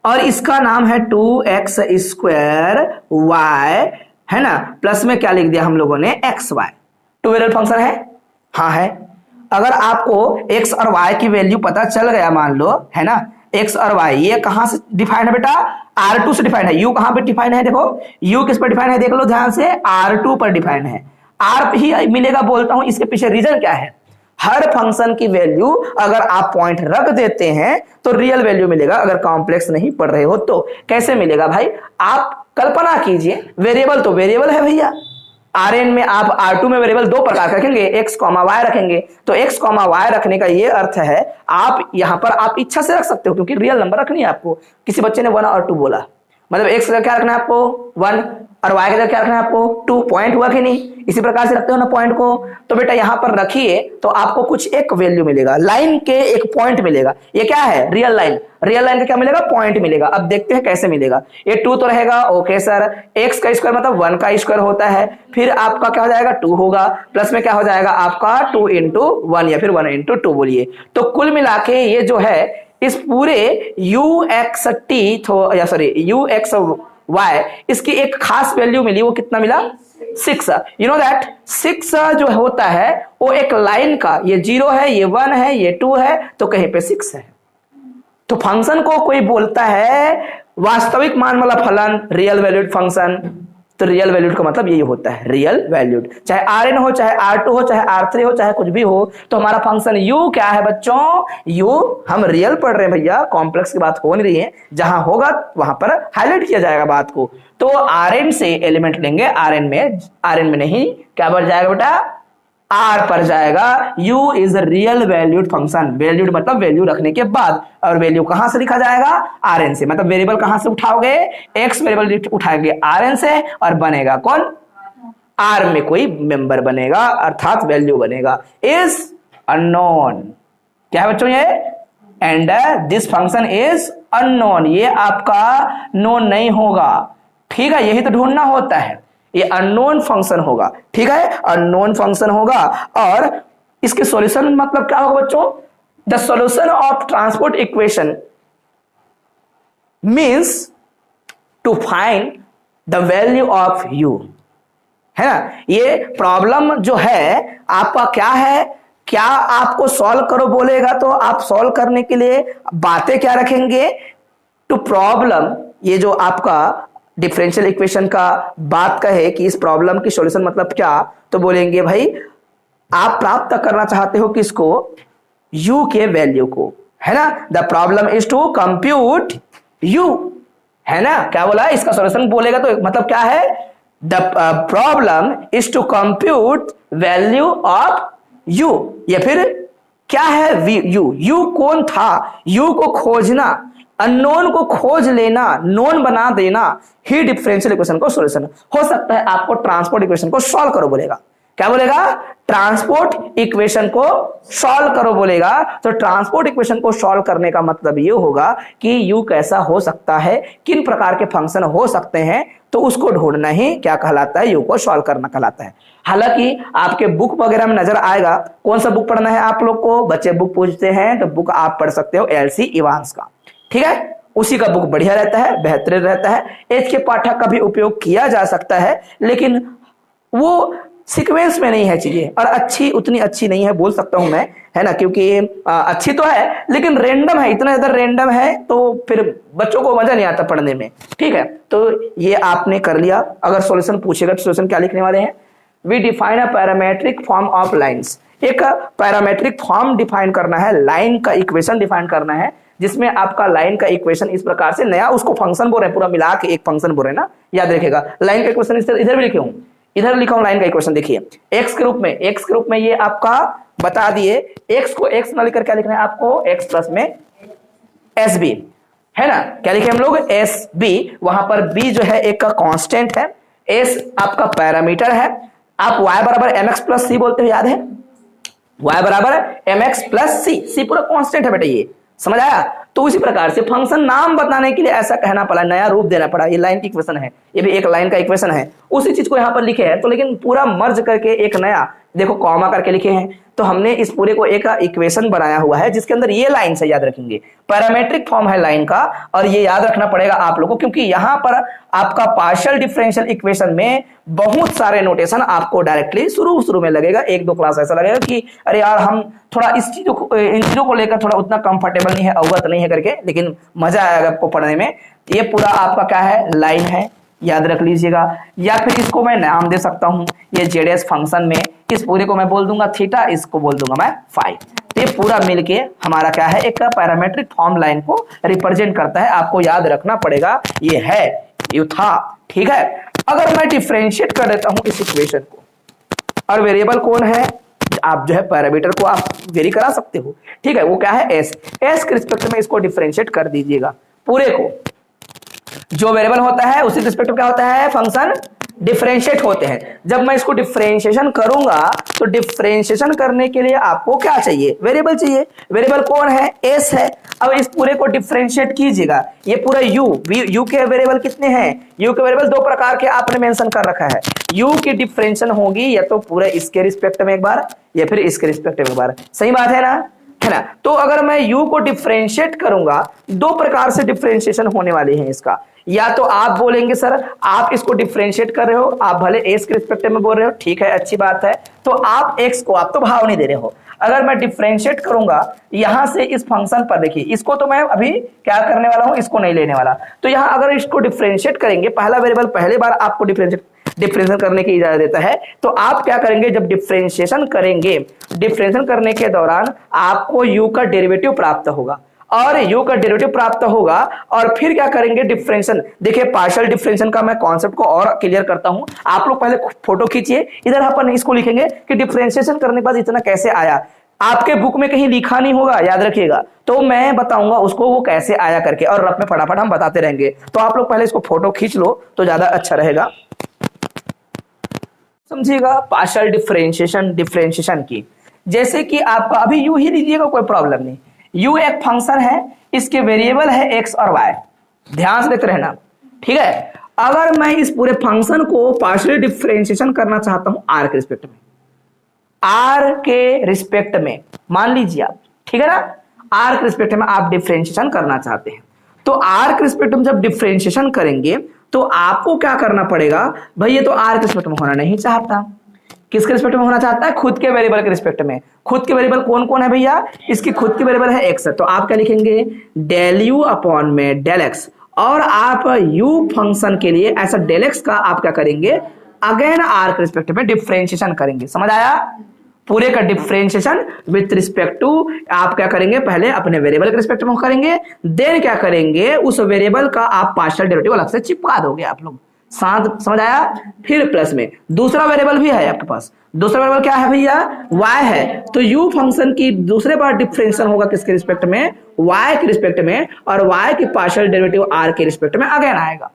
और इसका नाम है 2x स्क्वायर y, है ना, प्लस में क्या लिख दिया हम लोगों ने? xy। 2 वेरिएबल फंक्शन है, हाँ है। अगर आपको x और y की वैल्यू पता चल गया मान लो, है ना, x और y, ये कहां से डिफाइंड है बेटा? R2 से डिफाइंड है। u कहां पे डिफाइंड है? देखो u किस पर डिफाइंड है, देख लो ध्यान से, R2 पर डिफाइंड है। R ही मिलेगा बोलता हूं, इसके पीछे रीजन क्या है? हर फंक्शन की वैल्यू अगर आप पॉइंट रख देते हैं तो रियल वैल्यू मिलेगा, अगर कॉम्प्लेक्स नहीं पढ़ रहे हो तो। कैसे मिलेगा भाई? आप कल्पना कीजिए, वेरिएबल तो वेरिएबल है भैया, Rn में आप R2 में वेरिएबल 2 प्रकार का रखेंगे, x, y रखेंगे, तो x, y रखने का ये अर्थ है आप यहां पर आप इच्छा से रख सकते हो, क्योंकि रियल नंबर रखनी है आपको। किसी बच्चे ने 1 और 2 बोला, मतलब x का क्या रखना है आपको? 1, और y का क्या रखना है आपको? 2। पॉइंट हुआ कि नहीं? इसी प्रकार से रखते हो ना पॉइंट को, तो बेटा यहां पर रखिए तो आपको कुछ एक वैल्यू मिलेगा, लाइन के एक पॉइंट मिलेगा। ये क्या है? Real line. रियल लाइन का क्या मिलेगा? पॉइंट मिलेगा। अब देखते हैं कैसे मिलेगा। ये 2 तो रहेगा, ओके सर, x का स्क्वायर मतलब 1 का स्क्वायर होता है, फिर आपका क्या हो जाएगा? 2 होगा, प्लस में क्या हो जाएगा आपका? 2 इंटू 1 या फिर 1 इंटू 2 बोलिए। तो कुल मिला के ये जो है इस पूरे ux y, इसकी एक खास वैल्यू मिली, वो कितना मिला 6। यू नो दैट 6 जो होता है वो एक लाइन का, ये 0 है, ये 1 है, ये 2 है, तो कहीं पे 6 है। तो फंक्शन को कोई बोलता है वास्तविक मान वाला फलन, रियल वैल्यूड फंक्शन। तो रियल वैल्यूड का मतलब यही होता है, रियल वैल्यूड। चाहे Rn हो, चाहे R2 हो, चाहे R3 हो, चाहे कुछ भी हो, तो हमारा फंक्शन u क्या है बच्चों? u हम रियल पढ़ रहे हैं भैया, कॉम्प्लेक्स की बात हो नहीं रही है। जहां होगा वहां पर हाईलाइट किया जाएगा बात को। तो Rn से एलिमेंट लेंगे, Rn में नहीं, क्या बढ़ जाएगा बेटा? R पर जाएगा। u is real valued function. Valued मतलब वैल्यू रखने के बाद, और वैल्यू कहां से लिखा जाएगा? Rn से। मतलब वेरिएबल कहां से उठाओगे? x वेरिएबल उठाएंगे Rn से, और बनेगा कौन? R में कोई मेंबर बनेगा, अर्थात वैल्यू बनेगा। Is unknown. क्या है बच्चों ये? And this function is unknown. ये आपका नोन नहीं होगा, ठीक है? यही तो ढूंढना होता है, ये अननोन फंक्शन होगा, ठीक है? अननोन फंक्शन होगा। और इसके सॉल्यूशन मतलब क्या होगा बच्चों? The solution of transport equation means to find the value of u, है ना? ये प्रॉब्लम जो है आपका क्या है, क्या आपको सॉल्व करो बोलेगा तो आप सॉल्व करने के लिए बातें क्या रखेंगे? टू प्रॉब्लम, ये जो आपका डिफरेंशियल इक्वेशन का बात कहे कि इस प्रॉब्लम की सॉल्यूशन मतलब क्या, तो बोलेंगे भाई आप प्राप्त करना चाहते हो किसको? u के वैल्यू को, है ना? The problem is to compute u, है ना? क्या बोला? इसका सॉल्यूशन बोलेगा तो मतलब क्या है? The problem is to compute value of u। या फिर क्या है? u कौन था? u को खोजना, अननोन को खोज लेना, नोन बना देना ही डिफरेंशियल इक्वेशन को सॉल्यूशन हो सकता है। आपको ट्रांसपोर्ट इक्वेशन को सॉल्व करो बोलेगा। क्या बोलेगा? ट्रांसपोर्ट इक्वेशन को सॉल्व करो बोलेगा। तो ट्रांसपोर्ट इक्वेशन को सॉल्व करने का मतलब ये होगा कि u कैसा हो सकता है, किन प्रकार के फंक्शन हो सकते हैं, तो उसको ढूंढना ही क्या कहलाता है? u को सॉल्व करना कहलाता है। हालांकि आपके बुक वगैरह में नजर आएगा। कौन सा बुक पढ़ना है आप लोग को? बच्चे बुक पूछते हैं तो बुक आप पढ़ सकते हो एलसी इवांस का, ठीक है? उसी का बुक बढ़िया रहता है, बेहतरीन रहता है। एच के पाठक का भी उपयोग किया जा सकता है, लेकिन वो सीक्वेंस में नहीं है चीजें, और अच्छी उतनी अच्छी नहीं है बोल सकता हूं मैं, है ना? क्योंकि अच्छी तो है लेकिन रेंडम है, इतना ज्यादा रेंडम है तो फिर बच्चों को मजा नहीं आता पढ़ने में, ठीक है? तो ये आपने कर लिया। अगर सॉल्यूशन पूछेगा तो सॉल्यूशन क्या लिखने वाले हैं? We define a parametric form of lines. एक पैरामेट्रिक फॉर्म डिफाइन करना है, लाइन का इक्वेशन डिफाइन करना है, जिसमें आपका लाइन का इक्वेशन इस प्रकार से, नया उसको फंक्शन बोल रहे हैं, पूरा मिला के एक फंक्शन बोल रहे हैं ना, याद रखिएगा। लाइन का इक्वेशन इधर भी लिखे हूं, इधर लिखा हूं लाइन का इक्वेशन। देखिए x के रूप में ये आपका बता दिए। x को x ना लेकर क्या लिखना है आपको? x प्लस में sb, है ना? क्या लिखे हम लोग? sb। वहां पर b जो है एक का कांस्टेंट है, s आपका पैरामीटर है। आप y बराबर mx प्लस c बोलते हो, याद है? y बराबर mx प्लस c पूरा कांस्टेंट है बेटा, ये समझ आया? तो उसी प्रकार से फंक्शन नाम बताने के लिए ऐसा कहना पड़ा, नया रूप देना पड़ा। ये लाइन की इक्वेशन है, ये भी एक लाइन का इक्वेशन है, उसी चीज को यहाँ पर लिखे हैं तो, लेकिन पूरा मर्ज करके एक नया, देखो कॉमा करके लिखे हैं, तो हमने इस पूरे को एक इक्वेशन बनाया हुआ है जिसके अंदर ये लाइन से याद रखेंगे। पैरामेट्रिक फॉर्म है लाइन का, और ये याद रखना पड़ेगा आप लोगों को, क्योंकि यहाँ पर आपका पार्शियल डिफरेंशियल इक्वेशन में बहुत सारे नोटेशन आपको डायरेक्टली शुरू में लगेगा। एक दो क्लास ऐसा लगेगा कि अरे यार हम थोड़ा इन चीजों को लेकर थोड़ा उतना कंफर्टेबल नहीं है, अवगत नहीं है करके, लेकिन मजा आएगा आपको पढ़ने में। ये पूरा आपका क्या है? लाइन है, याद रख लीजिएगा। या फिर इसको मैं नाम दे सकता हूं, ये जेडएस फंक्शन में इस पूरे को मैं बोल दूंगा थीटा, इसको बोल दूंगा मैं फाई। तो ये पूरा मिलके हमारा क्या है? एक पैरामेट्रिक फॉर्म लाइन को रिप्रेजेंट करता है। आपको याद रखना पड़ेगा, ये है, ये था, ठीक है? अगर मैं डिफरेंशिएट कर देता हूं इस इक्वेशन को, और वेरिएबल कौन है? आप जो है पैरामीटर को आप वेरी करा सकते हो, ठीक है? वो क्या है? एस के रिस्पेक्ट में इसको डिफरेंशिएट कर दीजिएगा पूरे को। जो वेरिएबल होता है उसी रिस्पेक्ट में क्या होता है? फंक्शन डिफरेंशिएट होते हैं। जब मैं इसको डिफरेंशिएशन करूंगा तो डिफरेंशिएशन करने के लिए आपको क्या चाहिए? वेरिएबल चाहिए। वेरिएबल कौन है? एस है। अब इस पूरे को डिफरेंशिएट कीजिएगा। ये पूरा यू के वेरिएबल कितने हैं? यू के वेरिएबल दो प्रकार के आपने मेंशन कर रखा है। यू की डिफरेंशिएशन होगी या तो पूरे इसके रिस्पेक्ट में एक बार, या फिर इसके रिस्पेक्ट में एक बार। सही बात है ना? है ना? तो अगर मैं u को डिफरेंशिएट करूंगा, दो प्रकार से डिफरेंशिएशन होने वाली है इसका। या तो आप बोलेंगे सर आप इसको डिफरेंशिएट कर रहे हो, आप भले एस के रिस्पेक्ट में बोल रहे हो, ठीक है अच्छी बात है, तो आप एक्स को आप तो भाव नहीं दे रहे हो। अगर मैं डिफरेंशिएट करूंगा यहां से इस फंक्शन पर, देखिए इसको तो मैं अभी क्या करने वाला हूं, इसको नहीं लेने वाला। तो यहां अगर इसको डिफरेंशिएट करेंगे, पहला वेरिएबल पहले बार आपको डिफरेंशिएशन करने की इजाजत देता है, तो आप क्या करेंगे जब डिफरेंशिएशन करेंगे, डिफरेंशिएशन करने के दौरान आपको u का डेरिवेटिव प्राप्त होगा, और u का डेरिवेटिव प्राप्त होगा और फिर क्या करेंगे डिफरेंशिएशन। देखिए पार्शियल डिफरेंशिएशन का मैं कॉन्सेप्ट को और क्लियर करता हूं, आप लोग पहले फोटो खींचिए, इधर अपन इसको लिखेंगे कि डिफरेंशिएशन करने के बाद इतना कैसे आया। आपके बुक में कहीं लिखा नहीं होगा, याद रखिएगा, तो मैं बताऊंगा उसको वो कैसे आया करके, और रफ में फटाफट हम बताते रहेंगे। तो आप लोग पहले इसको फोटो खींच लो तो ज्यादा अच्छा रहेगा, समझिएगा। पार्शियल डिफरेंशिएशन की, जैसे कि आपका अभी यू ही लीजिएगा, कोई प्रॉब्लम नहीं। यू एक फंक्शन है, इसके वेरिएबल है एक्स और वाई, ध्यान से देखते रहना, ठीक है। अगर मैं इस पूरे फंक्शन को पार्शियल डिफरेंशिएशन करना चाहता हूं आर के रिस्पेक्ट में, आर के रिस्पेक्ट में मान लीजिए आप, ठीक है ना, आर के रिस्पेक्ट में आप डिफरेंशिएशन करना चाहते हैं, तो आर के रिस्पेक्ट में जब डिफरेंशिएशन करेंगे तो आपको क्या करना पड़ेगा भाई, ये तो आर के रिस्पेक्ट में होना नहीं चाहता, किसके रिस्पेक्ट में होना चाहता है, खुद के वेरिएबल के रिस्पेक्ट में। खुद के वेरिएबल कौन कौन है भैया, इसकी खुद की वेरिएबल है एक्स, तो आप क्या लिखेंगे डेल यू अपॉन में डेल एक्स, और आप यू फंक्शन के लिए ऐसा डेल एक्स का आप क्या करेंगे अगेन आर के रिस्पेक्ट में डिफरेंशिएशन करेंगे, समझ आया। पूरे का डिफरेंशिएशन विथ रिस्पेक्ट टू आप क्या करेंगे, पहले अपने वेरिएबल के रिस्पेक्ट में करेंगे, देन क्या करेंगे उस वेरिएबल का आप पार्शियल डेरिवेटिव अलग से चिपका दोगे आप लोग, साथ समझ आया। फिर प्लस में दूसरा वेरिएबल भी है आपके पास, दूसरा वेरिएबल क्या है भैया, y है, तो u फंक्शन की दूसरे बार डिफरेंशिएशन होगा किसके रिस्पेक्ट में, y के रिस्पेक्ट में, और y की पार्शियल डेरिवेटिव r के रिस्पेक्ट में अगेन आएगा।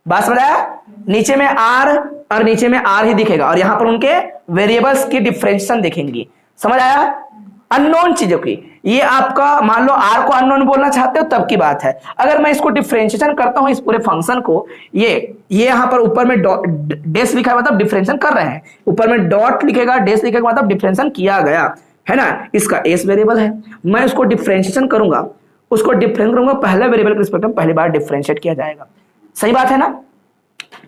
बात समझ आया, नीचे में r और नीचे में r ही दिखेगा, और यहां पर उनके वेरिएबल्स की डिफरेंशिएशन दिखेंगी, समझ आया। अननोन चीजों की, ये आपका मान लो r को अननोन बोलना चाहते हो तब की बात है। अगर मैं इसको डिफरेंशिएशन करता हूं इस पूरे फंक्शन को, ये यहां पर ऊपर में डेस लिखा है मतलब डिफरेंशिएशन कर रहे हैं, ऊपर में डॉट लिखेगा, डेस लिखेगा मतलब डिफरेंशिएशन किया गया है ना। इसका एस वेरिएबल है, मैं उसको डिफरेंशिएशन करूंगा, उसको डिफरेंशिएट करूंगा, पहला वेरिएबल के रिस्पेक्ट में पहली बार डिफरेंशिएट किया जाएगा, सही बात है ना।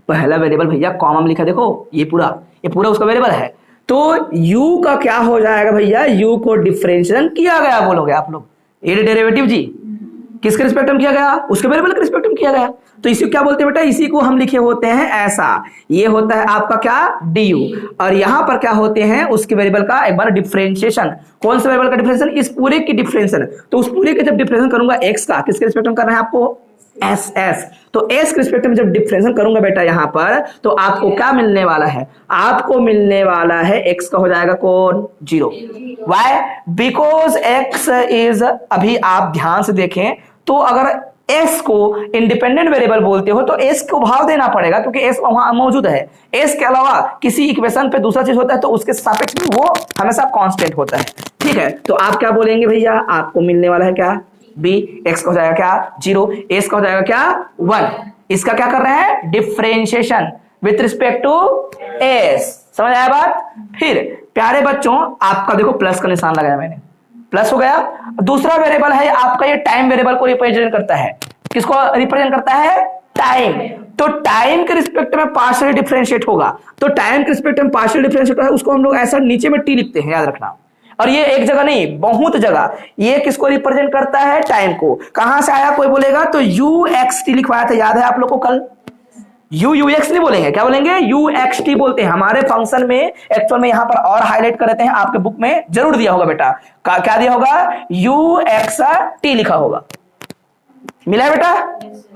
पहला वेरिएबल भैया कॉमन लिखा, देखो ये पूरा उसका वेरिएबल है, तो u का क्या हो जाएगा भैया, u को डिफरेंशिएशन किया गया बोलोगे आप लोग, ये डेरिवेटिव जी किसके रिस्पेक्ट में किया गया, उसके वेरिएबल के रिस्पेक्ट में किया गया, तो इसी को क्या बोलते हैं बेटा, इसी को हम लिखे होते हैं ऐसा, ये होता है आपका क्या du, और यहां पर क्या होते हैं उसके वेरिएबल का एक बार डिफरेंशिएशन, कौन से वेरिएबल का डिफरेंशिएशन, इस पूरे की डिफरेंशिएशन, तो उस पूरे के जब डिफरेंशिएशन करूंगा x का, किसके रिस्पेक्ट में करना है आपको, एस, तो एस के रिस्पेक्ट में जब डिफरेंशिएशन करूंगा बेटा यहां पर, तो आपको क्या मिलने वाला है, आपको मिलने वाला है एक्स का हो जाएगा कौन 0, वाई बिकॉज एक्स इज, अभी आप ध्यान से देखें तो अगर एस को इंडिपेंडेंट वेरिएबल बोलते हो तो एस को भाव देना पड़ेगा, क्योंकि एस वहां मौजूद है, एस के अलावा किसी इक्वेशन पे दूसरा चीज होता है तो उसके सापेक्ष में वो हमेशा कांस्टेंट होता है, ठीक है। तो आप क्या बोलेंगे भैया, आपको मिलने वाला है क्या बी, एक्स का हो जाएगा क्या 0, एस का हो जाएगा क्या 1, इसका क्या कर रहे हैं differentiation with respect to S, समझ आया बात। फिर प्यारे बच्चों आपका देखो प्लस का निशान लगाया मैंने, प्लस हो गया। दूसरा वेरिएबल है आपका, ये टाइम वेरिएबल को रिप्रेजेंट करता है, किसको रिप्रेजेंट करता है, टाइम, तो टाइम के रिस्पेक्ट में पार्शियल डिफरेंशिएट होगा, तो टाइम के रिस्पेक्ट में पार्शियल डिफरेंशिएट है उसको हम लोग ऐसा नीचे में टी लिखते हैं, याद रखना। और ये एक जगह नहीं बहुत जगह, ये किसको रिप्रेजेंट करता है, टाइम को। कहां से आया कोई बोलेगा, तो यू एक्स टी लिखवाया था, याद है आप लोग को कल, यू एक्स नहीं बोलेंगे, क्या बोलेंगे यू एक्स टी बोलते हैं हमारे फंक्शन में। एक्चुअल में यहां पर और हाईलाइट कर देते हैं, आपके बुक में जरूर दिया होगा बेटा, क्या दिया होगा, यू एक्स टी लिखा होगा, मिला है बेटा,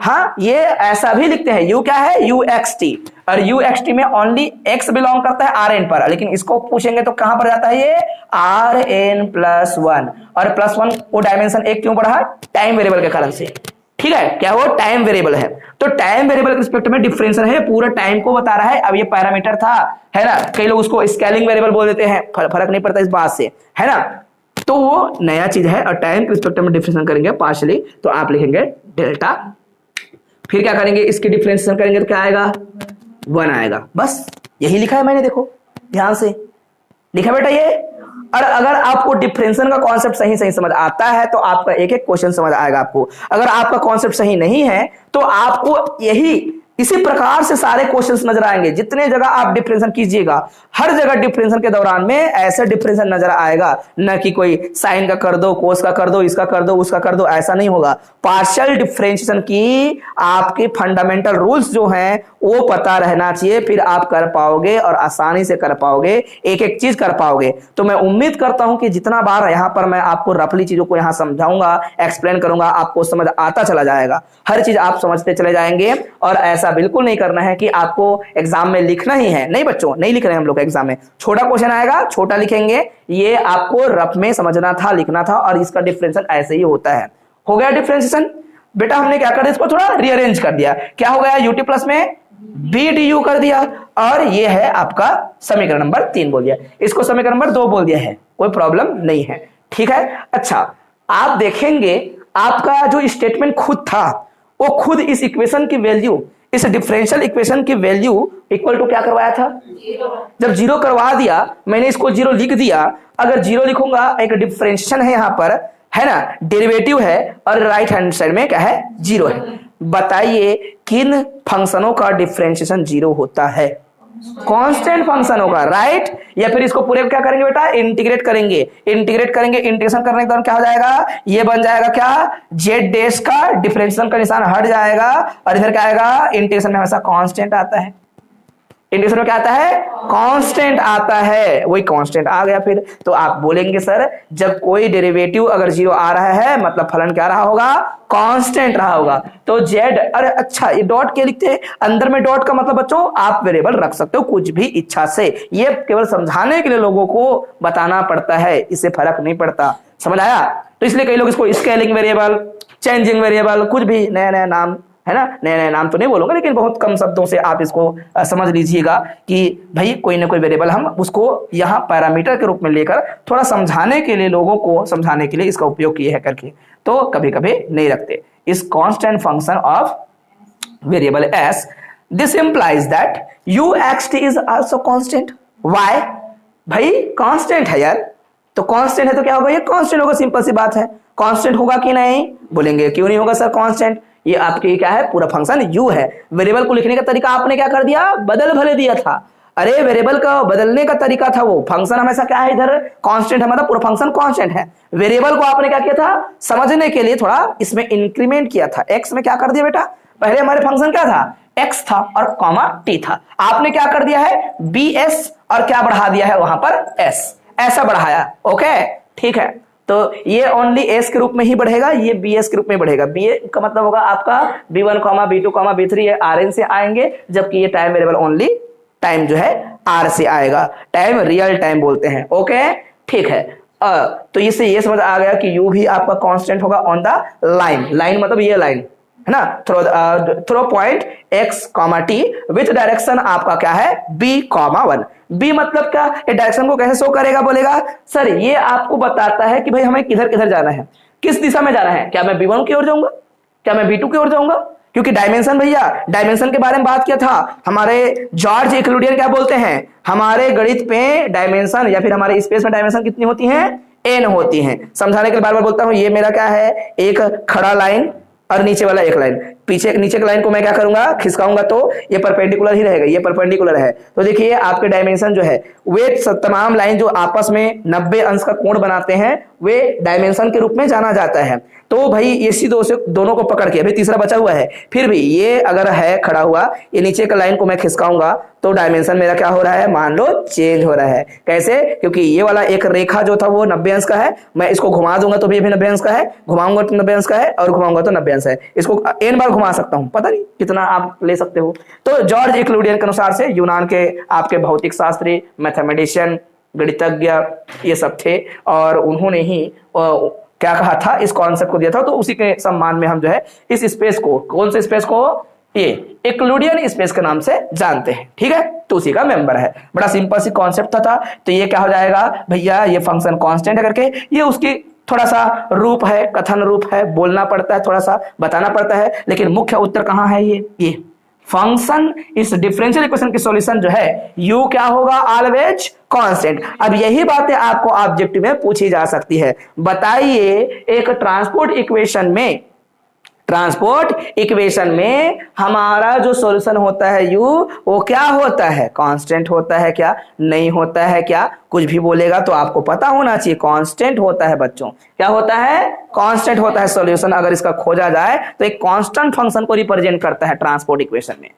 हाँ ये ऐसा भी लिखते हैं, यू क्या है यू एक्स टी, और यू एक्स टी में ओनली एक्स बिलोंग करता है आर एन पर, लेकिन इसको पूछेंगे तो कहां पर जाता है ये आर एन प्लस 1, और प्लस 1 वो डायमेंशन एक क्यों बढ़ा, टाइम वेरिएबल के कारण से, ठीक है, क्या वो टाइम वेरिएबल है, तो टाइम वेरिएबल के रिस्पेक्ट में डिफरेंशिएशन है, पूरा टाइम को बता रहा है। अब ये पैरामीटर था, है ना, कई लोग उसको स्केलिंग वेरिएबल बोल देते हैं, फर्क नहीं पड़ता इस बात से, है ना, तो वो नया चीज है, और टाइम के रिस्पेक्ट में डिफरेंशिएशन करेंगे पार्शियली, तो आप लिखेंगे डेल्टा, फिर क्या करेंगे इसकी डिफरेंशिएशन करेंगे तो क्या आएगा 1 आएगा, बस यही लिखा है मैंने, देखो ध्यान से लिखा बेटा ये। और अगर आपको डिफरेंशियल का कॉन्सेप्ट सही सही समझ आता है तो आपका एक एक क्वेश्चन समझ आएगा आपको। अगर आपका कॉन्सेप्ट सही नहीं है तो आपको यही इसी प्रकार से सारे क्वेश्चंस नजर आएंगे। जितने जगह आप डिफरेंशियल कीजिएगा हर जगह डिफरेंशियल के दौरान में ऐसे डिफरेंशियल नजर आएगा, न कि कोई साइन का कर दो, कोस का कर दो, इसका कर दो, उसका कर दो, ऐसा नहीं होगा। पार्शियल डिफरेंशिएशन की आपके फंडामेंटल रूल्स जो हैं वो पता रहना चाहिए, फिर आप कर पाओगे और आसानी से कर पाओगे, एक एक चीज कर पाओगे। तो मैं उम्मीद करता हूं कि जितना बार यहां पर मैं आपको रफली चीजों को यहां समझाऊंगा, एक्सप्लेन करूंगा, आपको समझ आता चला जाएगा, हर चीज आप समझते चले जाएंगे। और ऐसा बिल्कुल नहीं करना है कि आपको एग्जाम में लिखना ही है, नहीं बच्चों, नहीं लिख रहे हैं हम लोग एग्जाम में। छोटा क्वेश्चन आएगा, छोटा लिखेंगे, ये आपको रफ में समझना था, लिखना था, और इसका डिफरेंशियल ऐसे ही होता है। हो गया डिफरेंशिएशन बेटा, हमने क्या कर दिया, इसको थोड़ा रीअरेंज कर दिया। क्या हो गया, यूटी प्लस में बी डी यू कर दिया, और ये है आपका समीकरण नंबर 3 बोल दिया, इसको समीकरण नंबर 2 बोल दिया है, कोई प्रॉब्लम नहीं है, ठीक है। अच्छा, आप देखेंगे आपका जो स्टेटमेंट खुद था वो खुद इस इक्वेशन की वैल्यू, इस डिफरेंशियल इक्वेशन की वैल्यू इक्वल टू क्या करवाया था, 0। जब 0 करवा दिया, मैंने इसको 0 लिख दिया। अगर 0 लिखूंगा, एक डिफरेंशिएशन है यहां पर, है ना, डेरिवेटिव है, और राइट हैंड साइड में क्या है, 0 है। बताइए किन फंक्शनों का डिफरेंशिएशन 0 होता है, कांस्टेंट फंक्शन होगा, राइट। या फिर इसको पूरे क्या करेंगे बेटा, इंटीग्रेट करेंगे, इंटीग्रेट करेंगे, इंटीग्रेशन करने के दौरान क्या हो जाएगा, ये बन जाएगा क्या, जेड डैश का डिफरेंशिएशन का निशान हट जाएगा, और इधर क्या आएगा, इंटीग्रेशन में हमेशा कांस्टेंट आता है, इंटीग्रेशन में क्या आता है, कांस्टेंट आता है, वही कांस्टेंट आ गया। फिर तो आप बोलेंगे सर जब कोई डेरिवेटिव अगर 0 आ रहा है मतलब फलन क्या रहा होगा, कांस्टेंट रहा होगा। तो जेड, अरे अच्छा ये डॉट के लिखते हैं, अंदर में डॉट का मतलब बच्चों आप वेरिएबल रख सकते हो कुछ भी इच्छा से, ये केवल समझाने के लिए लोगों को बताना पड़ता है, इससे फर्क नहीं पड़ता, समझ आया। तो इसलिए कई लोग इसको स्केलिंग वेरिएबल, चेंजिंग वेरिएबल, कुछ भी नया नया नाम, है ना, नए नए नाम तो नहीं बोलूंगा, लेकिन बहुत कम शब्दों से आप इसको समझ लीजिएगा कि भाई कोई ना कोई वेरिएबल हम उसको यहाँ पैरामीटर के रूप में लेकर थोड़ा समझाने के लिए, लोगों को समझाने के लिए इसका उपयोग किए है करके, तो कभी कभी नहीं रखते। इस constant function of variable S, this implies that ux is also constant. Why, भाई कांस्टेंट है यार, तो कांस्टेंट है तो क्या होगा, ये कांस्टेंट होगा, सिंपल सी बात है। कांस्टेंट होगा कि नहीं, बोलेंगे क्यों नहीं होगा सर कांस्टेंट, ये आपके क्या है, पूरा फंक्शन u है। वेरिएबल को लिखने का तरीका आपने क्या कर दिया, बदल भले दिया था। अरे वेरिएबल का बदलने का तरीका था वो, फंक्शन हमेशा क्या है, इधर कांस्टेंट है, मतलब पूरा फंक्शन कांस्टेंट है। वेरिएबल को आपने क्या किया था, समझने के लिए थोड़ा इसमें इंक्रीमेंट किया था। x में क्या कर दिया बेटा, पहले हमारे फंक्शन क्या था, x था और कॉमा t था, आपने क्या कर दिया है, bs, और क्या बढ़ा दिया है वहां पर s, ऐसा बढ़ाया, ओके ठीक है। तो ये ओनली एस के रूप में ही बढ़ेगा, ये बी एस के रूप में बढ़ेगा। बी ए का मतलब होगा आपका b1, b2, b3 ये rn से आएंगे, जबकि ये टाइम वेरिएबल ओनली टाइम जो है r से आएगा, टाइम रियल टाइम बोलते हैं, ओके ठीक है। तो इससे ये समझ आ गया कि u भी आपका कांस्टेंट होगा ऑन द लाइन, लाइन मतलब ये लाइन है ना, through point x, t with direction आपका क्या है, b, 1। b मतलब क्या, ये डायरेक्शन को कैसे शो करेगा, बोलेगा सर ये आपको बताता है कि भाई हमें किधर किधर जाना है, किस दिशा में जाना है, क्या मैं b1 की ओर जाऊंगा, क्या मैं b2 की ओर जाऊंगा, क्योंकि डायमेंशन, भैया डायमेंशन के बारे में बात किया था हमारे जॉर्ज यूक्लिडियन, क्या बोलते हैं, हमारे गणित पे डायमेंशन या फिर हमारे स्पेस में डायमेंशन कितनी होती है, n होती है। समझाने के लिए बार बार बोलता हूं, ये मेरा क्या है, एक खड़ा लाइन और नीचे वाला एक लाइन, पीछे नीचे के लाइन को मैं क्या करूंगा, खिसकाऊंगा तो ये परपेंडिकुलर ही रहेगा, ये परपेंडिकुलर है। तो देखिए आपके डायमेंशन जो है, वे तमाम लाइन जो आपस में 90 अंश का कोण बनाते हैं, वे डायमेंशन के रूप में जाना जाता है। तो भाई इसी दोनों को पकड़ के, अभी तीसरा बचा हुआ है, फिर भी ये अगर है खड़ा हुआ, ये नीचे का लाइन को मैं खिसकाऊंगा तो डायमेंशन मेरा क्या हो रहा है, मान लो चेंज हो रहा है। कैसे, क्योंकि ये वाला एक रेखा जो था वो 90 अंश का है, मैं इसको घुमा दूंगा तो भी 90 अंश का है, घुमाऊंगा तो 90 अंश का है, और घुमाऊंगा तो 90 अंश है। इसको n बार घुमा सकता हूं, पता नहीं कितना आप ले सकते हो। तो जॉर्ज यूक्लिडियन के अनुसार से, यूनान के आपके भौतिक शास्त्री, मैथमेटिशियन, गणितज्ञ ये सब थे, और उन्होंने ही क्या कहा था, इस कॉन्सेप्ट को दिया था। तो उसी के सम्मान में हम जो है इस स्पेस को, कौन से स्पेस को, ये यूक्लिडियन स्पेस के नाम से जानते हैं, ठीक है। तो उसी का मेंबर है, बड़ा सिंपल सी कॉन्सेप्ट था। तो ये क्या हो जाएगा भैया, ये फंक्शन कांस्टेंट है करके, ये उसकी थोड़ा सा रूप है, कथन रूप है, बोलना पड़ता है, थोड़ा सा बताना पड़ता है, लेकिन मुख्य उत्तर कहाँ है, ये फंक्शन इस डिफरेंशियल इक्वेशन की सॉल्यूशन जो है u क्या होगा, ऑलवेज कांस्टेंट। अब यही बातें आपको ऑब्जेक्टिव में पूछी जा सकती है। बताइए एक ट्रांसपोर्ट इक्वेशन में हमारा जो सॉल्यूशन होता है u वो क्या होता है, कांस्टेंट होता है क्या, नहीं होता है क्या? कुछ भी बोलेगा तो आपको पता होना चाहिए कांस्टेंट होता है बच्चों। क्या होता है? कांस्टेंट होता है। सॉल्यूशन अगर इसका खोजा जाए तो एक कांस्टेंट फंक्शन को रिप्रेजेंट करता है ट्रांसपोर्ट इक्वेशन में।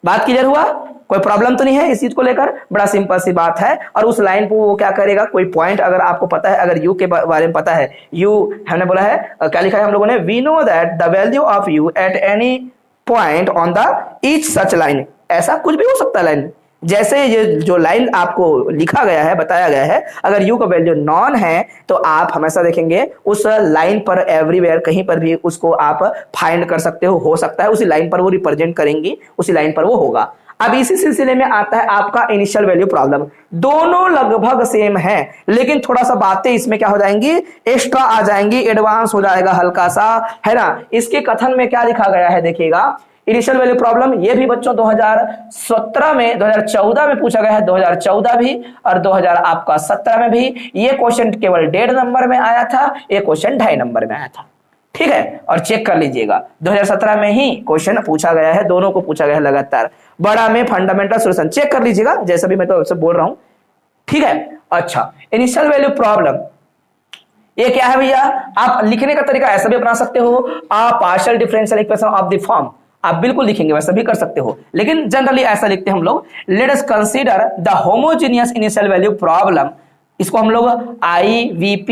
बात क्लियर हुआ? कोई प्रॉब्लम तो नहीं है इस चीज को लेकर? बड़ा सिंपल सी बात है। और उस लाइन को वो क्या करेगा, कोई पॉइंट अगर आपको पता है, अगर यू के बारे में पता है, यू हमने बोला है क्या लिखा है हम लोगों ने, we know that the value of U at any point on the each such line. ऐसा कुछ भी हो सकता है लाइन, जैसे ये जो लाइन आपको लिखा गया है, बताया गया है, अगर u का वैल्यू नॉन है तो आप हमेशा देखेंगे उस लाइन पर एवरीवेयर कहीं पर भी उसको आप फाइंड कर सकते हो सकता है उसी लाइन पर वो रिप्रेजेंट करेंगी, उसी लाइन पर वो होगा। अब इसी सिलसिले में आता है आपका इनिशियल वैल्यू प्रॉब्लम। दोनों लगभग सेम है, लेकिन थोड़ा सा बातें इसमें क्या हो जाएंगी, एक्स्ट्रा आ जाएंगी, एडवांस हो जाएगा हल्का सा, है ना। इसके कथन में क्या लिखा गया है देखिएगा, इनिशियल वैल्यू प्रॉब्लम ये भी बच्चों 2017 में 2014 में पूछा गया है, 2014 भी और 2017 में भी। ये क्वेश्चन केवल 1.5 नंबर में आया था, ये क्वेश्चन 2.5 नंबर में आया था, ठीक है। और चेक कर लीजिएगा 2017 में ही क्वेश्चन पूछा गया है, दोनों को पूछा गया है लगातार। बड़ा में फंडामेंटल सॉल्यूशन चेक कर लीजिएगा, जैसा भी मैं तो बोल रहा हूं, ठीक है। अच्छा, इनिशियल वैल्यू प्रॉब्लम ये क्या है भैया, आप लिखने का तरीका ऐसा भी अपना सकते हो, partial differential equation of the form आप बिल्कुल लिखेंगे, वैसा भी कर सकते हो, लेकिन जनरली ऐसा लिखते हैं हम लोग, let us consider the homogeneous initial value problem. इसको हम लोग IVP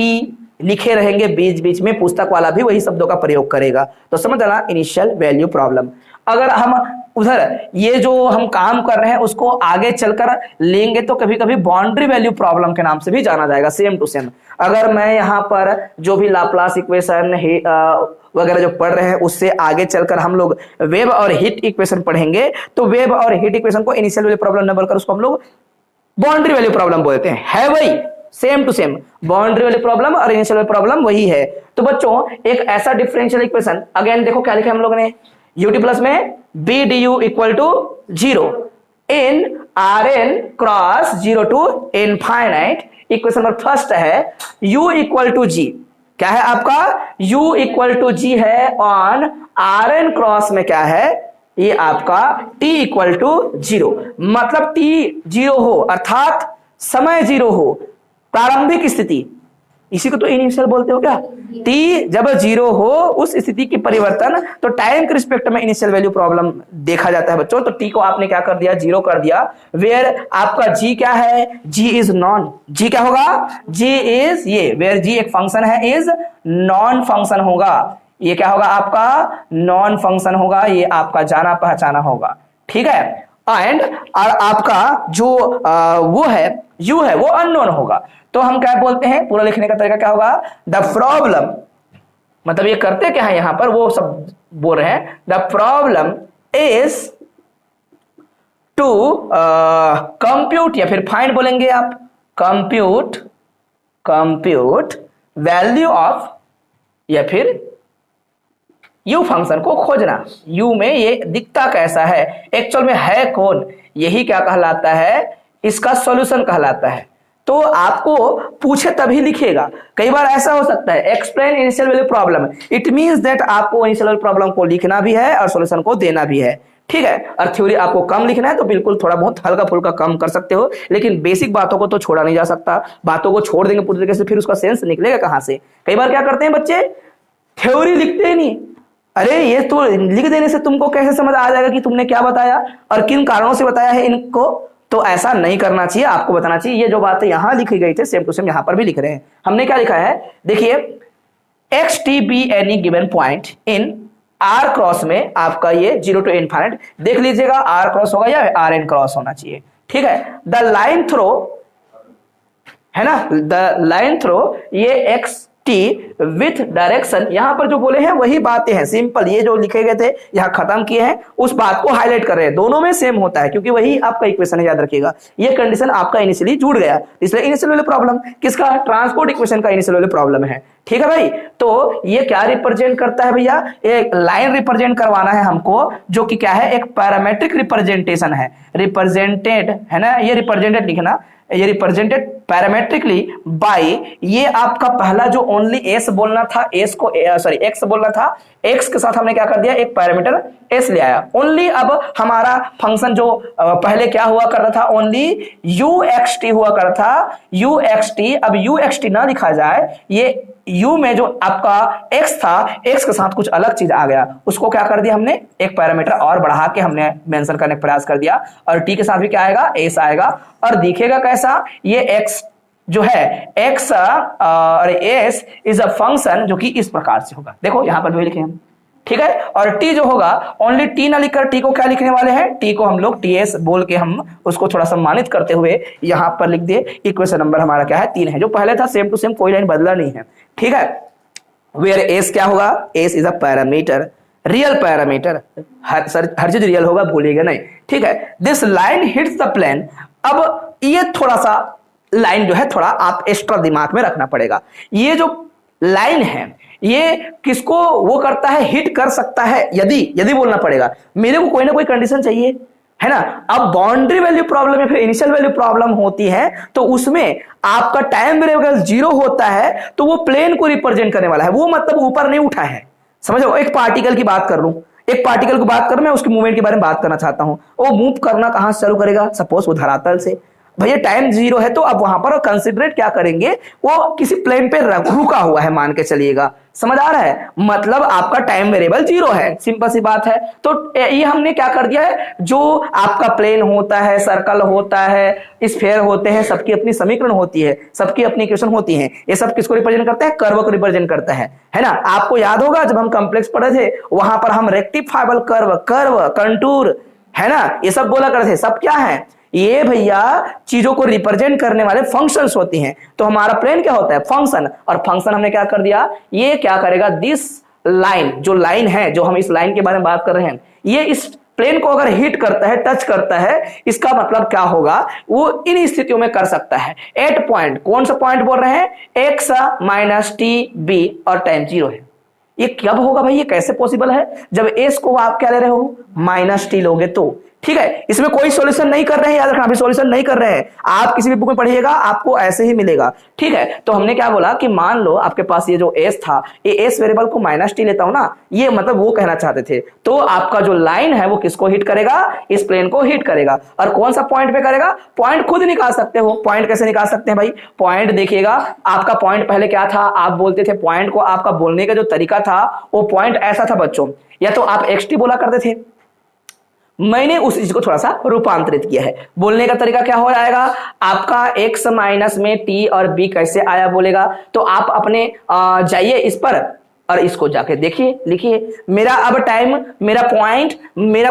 लिखे रहेंगे, बीच बीच में पुस्तक वाला भी वही शब्दों का प्रयोग करेगा, तो समझ आना इनिशियल वैल्यू प्रॉब्लम। अगर हम उधर ये जो हम काम कर रहे हैं उसको आगे चलकर लेंगे तो कभी कभी बाउंड्री वैल्यू प्रॉब्लम के नाम से भी जाना जाएगा, सेम टू सेम। अगर मैं यहाँ पर जो भी लाप्लास इक्वेशन वगैरह जो पढ़ रहे हैं उससे आगे चलकर हम लोग वेव और हीट इक्वेशन पढ़ेंगे, तो वेव और हीट इक्वेशन को इनिशियल वैल्यू प्रॉब्लम न बोलकर उसको हम लोग बाउंड्री वैल्यू प्रॉब्लम बोलते हैं, है वही same to same. Boundary value problem और इनिशियल वैल्यू प्रॉब्लम वही है। तो बच्चों एक ऐसा डिफरेंशियल इक्वेशन, अगेन देखो क्या लिखा है हम लोगों ने, ut प्लस में b du equal to 0 in Rn cross 0 to infinite. Equation number first है u इक्वल टू g, क्या है आपका, u इक्वल टू g है ऑन Rn क्रॉस में क्या है, ये आपका t इक्वल टू 0, मतलब t 0 हो अर्थात समय 0 हो, प्रारंभिक स्थिति, इसी को तो इनिशियल बोलते हो क्या। t जब 0 हो उस स्थिति की परिवर्तन, तो टाइम के रिस्पेक्ट में इनिशियल वैल्यू प्रॉब्लम देखा जाता है बच्चों। तो t को आपने क्या कर दिया, 0 कर दिया, वेयर आपका g क्या है, g इज नॉन। g क्या होगा, g इज ये, वेयर g एक फंक्शन है, इज नॉन फंक्शन होगा। ये क्या होगा आपका, नॉन फंक्शन होगा, ये आपका जाना पहचाना होगा, ठीक है। एंड और आपका जो वो है u है वो अननोन होगा। तो हम क्या बोलते हैं, पूरा लिखने का तरीका क्या होगा, द प्रॉब्लम, मतलब ये करते क्या है यहां पर वो सब बोल रहे हैं, the problem is to compute, या फिर फाइंड बोलेंगे आप, कंप्यूट वैल्यू ऑफ, या फिर u फंक्शन को खोजना, u में ये दिखता कैसा है, एक्चुअल में है कौन, यही क्या कहलाता है, इसका सॉल्यूशन कहलाता है। तो आपको पूछे तभी लिखेगा। कई बार ऐसा हो सकता है explain initial value problem, it means that आपको इनिशियल वैल्यू प्रॉब्लम को लिखना भी है और सॉल्यूशन को देना भी है, ठीक है। और थ्योरी आपको कम लिखना है तो बिल्कुल थोड़ा बहुत हल्का फुल्का कम कर सकते हो, लेकिन बेसिक बातों को तो छोड़ा नहीं जा सकता। बातों को छोड़ देंगे पूरी तरीके से, फिर उसका सेंस निकलेगा कहां से। कई बार क्या करते हैं बच्चे, थ्योरी लिखते ही नहीं, अरे ये तो लिख देने से तुमको कैसे समझ आ जाएगा कि तुमने क्या बताया और किन कारणों से बताया है इनको। तो ऐसा नहीं करना चाहिए, आपको बताना चाहिए ये जो बातें यहां लिखी गई थी सेम टू सेम यहां पर भी लिख रहे हैं। हमने क्या लिखा है देखिए, x T be any given point in are cross में आपका ये 0 टू इनफाइनाइट, देख लीजिएगा आर क्रॉस होगा या आर एन क्रॉस होना चाहिए, ठीक है। द लाइन थ्रो है ना, द लाइन थ्रो ये एक्स टी विथ डायरेक्शन, यहां पर जो बोले हैं वही बातें हैं, सिंपल ये जो लिखे गए थे यहां खत्म किए हैं, उस बात को हाईलाइट कर रहे हैं, दोनों में सेम होता है क्योंकि वही आपका इक्वेशन है, याद रखिएगा। ये कंडीशन आपका इनिशियली जुड़ गया, इसलिए इनिशियल वाले प्रॉब्लम किसका, ट्रांसपोर्ट इक्वेशन का इनिशियल वाले प्रॉब्लम है। ठीक है भाई, तो ये क्या रिप्रेजेंट करता है भैया, एक लाइन रिप्रेजेंट करवाना है हमको, जो कि क्या है, एक पैरामेट्रिक रिप्रेजेंटेशन है, रिप्रेजेंटेड है ना, ये रिप्रेजेंटेड लिखना, ये रिप्रेजेंटेड पैरामेट्रिकली बाय, ये आपका पहला जो ओनली एस बोलना था, एस को सॉरी एक्स बोलना था, एक्स के साथ हमने क्या कर दिया, एक पैरामीटर एस ले आया ओनली। अब हमारा फंक्शन जो पहले क्या हुआ कर रहा था, ओनली यू एक्स टी हुआ कर रहा था, यू एक्स टी, अब यू एक्स टी ना लिखा जाए, ये u में जो आपका x था, x के साथ कुछ अलग चीज आ गया, उसको क्या कर दिया हमने, एक पैरामीटर और बढ़ा के हमने मेंशन करने का प्रयास कर दिया, और t के साथ भी क्या आएगा, s आएगा, और दिखेगा कैसा, ये x जो है x और s इज अ फंक्शन जो कि इस प्रकार से होगा, देखो यहां पर भी लिखे हम। ठीक है, और t जो होगा ओनली t ना लिखकर t को क्या लिखने वाले हैं, t को हम लोग ts बोल के हम उसको थोड़ा सम्मानित करते हुए यहां पर लिख दिए। इक्वेशन नंबर हमारा क्या है, 3 है, जो पहले था सेम टू सेम, कोई लाइन बदला नहीं है। ठीक है, वेयर s क्या होगा, s is a parameter, real parameter, हर चीज रियल होगा, भूलिएगा नहीं। ठीक है, this line hits the plane, अब ये थोड़ा सा लाइन जो है थोड़ा आप एक्स्ट्रा दिमाग में रखना पड़ेगा, ये जो लाइन है ये किसको वो करता है, हिट कर सकता है, यदि बोलना पड़ेगा, मेरे को कोई ना कोई कंडीशन चाहिए है ना। अब बाउंड्री वैल्यू प्रॉब्लम या फिर इनिशियल वैल्यू प्रॉब्लम होती है तो उसमें आपका टाइम वेरिएबल 0 होता है, तो वो प्लेन को रिप्रेजेंट करने वाला है, वो मतलब ऊपर नहीं उठा है, समझो। एक पार्टिकल की बात कर लूं, एक पार्टिकल की बात कर, मैं उसके मूवमेंट के बारे में बात करना चाहता हूं, वो मूव करना कहां से चालू करेगा, सपोज वो धरातल से, भैया टाइम 0 है तो अब वहां पर कंसिडरेट क्या करेंगे, वो किसी प्लेन पे रुका हुआ है मान के चलिएगा, समझ आ रहा है, मतलब आपका टाइम वेरिएबल 0 है, सिंपल सी बात है। तो ये हमने क्या कर दिया है, जो आपका प्लेन होता है, सर्कल होता है, स्फीयर होते हैं, सबकी अपनी समीकरण होती है, सबकी अपनी इक्वेशन होती है, ये सब किसको रिप्रेजेंट करते हैं, कर्व को रिप्रेजेंट करता है ना। आपको याद होगा जब हम कॉम्प्लेक्स पढ़े थे वहां पर हम रेक्टिफाइबल कर्व, कंटूर है ना, ये सब बोला करते थे, सब क्या है, ये भैया चीजों को रिप्रेजेंट करने वाले फंक्शंस होती हैं। तो हमारा प्लेन क्या होता है, फंक्शन, और फंक्शन हमने क्या कर दिया, ये क्या करेगा, दिस लाइन, जो लाइन है, जो हम इस लाइन के बारे में बात कर रहे हैं, ये इस प्लेन को अगर हिट करता है, टच करता है, इसका मतलब क्या होगा, वो इन स्थितियों में कर सकता है। एट पॉइंट, कौन सा पॉइंट बोल रहे हैं, एक्स माइनस टी बी और टाइम 0 है, ये कब होगा भाई, ये कैसे पॉसिबल है, जब एस को आप क्या ले रहे हो, माइनस टी लोगे तो। ठीक है, इसमें कोई सॉल्यूशन नहीं कर रहे हैं, याद रखना, अभी सॉल्यूशन नहीं कर रहे हैं, आप किसी भी बुक में पढ़िएगा आपको ऐसे ही मिलेगा। ठीक है, तो हमने क्या बोला कि मान लो आपके पास ये जो एस था, ये एस वेरिएबल को माइनस टी लेता हूं ना, ये मतलब वो कहना चाहते थे, तो आपका जो लाइन है वो किसको हिट करेगा, इस प्लेन को हिट करेगा, और कौन सा पॉइंट पे करेगा, पॉइंट खुद निकाल सकते हो। पॉइंट कैसे निकाल सकते हैं भाई, पॉइंट देखिएगा, आपका पॉइंट पहले क्या था, आप बोलते थे पॉइंट को, आपका बोलने का जो तरीका था वो पॉइंट ऐसा था बच्चों, या तो आप एक्स टी बोला करते थे, मैंने उस चीज को थोड़ा सा रूपांतरित किया है, बोलने का तरीका क्या हो जाएगा आपका, x माइनस में t और b कैसे आया बोलेगा, तो आप अपने जाइए इस पर और इसको जाके देखिए, लिखिए, मेरा अब टाइम, मेरा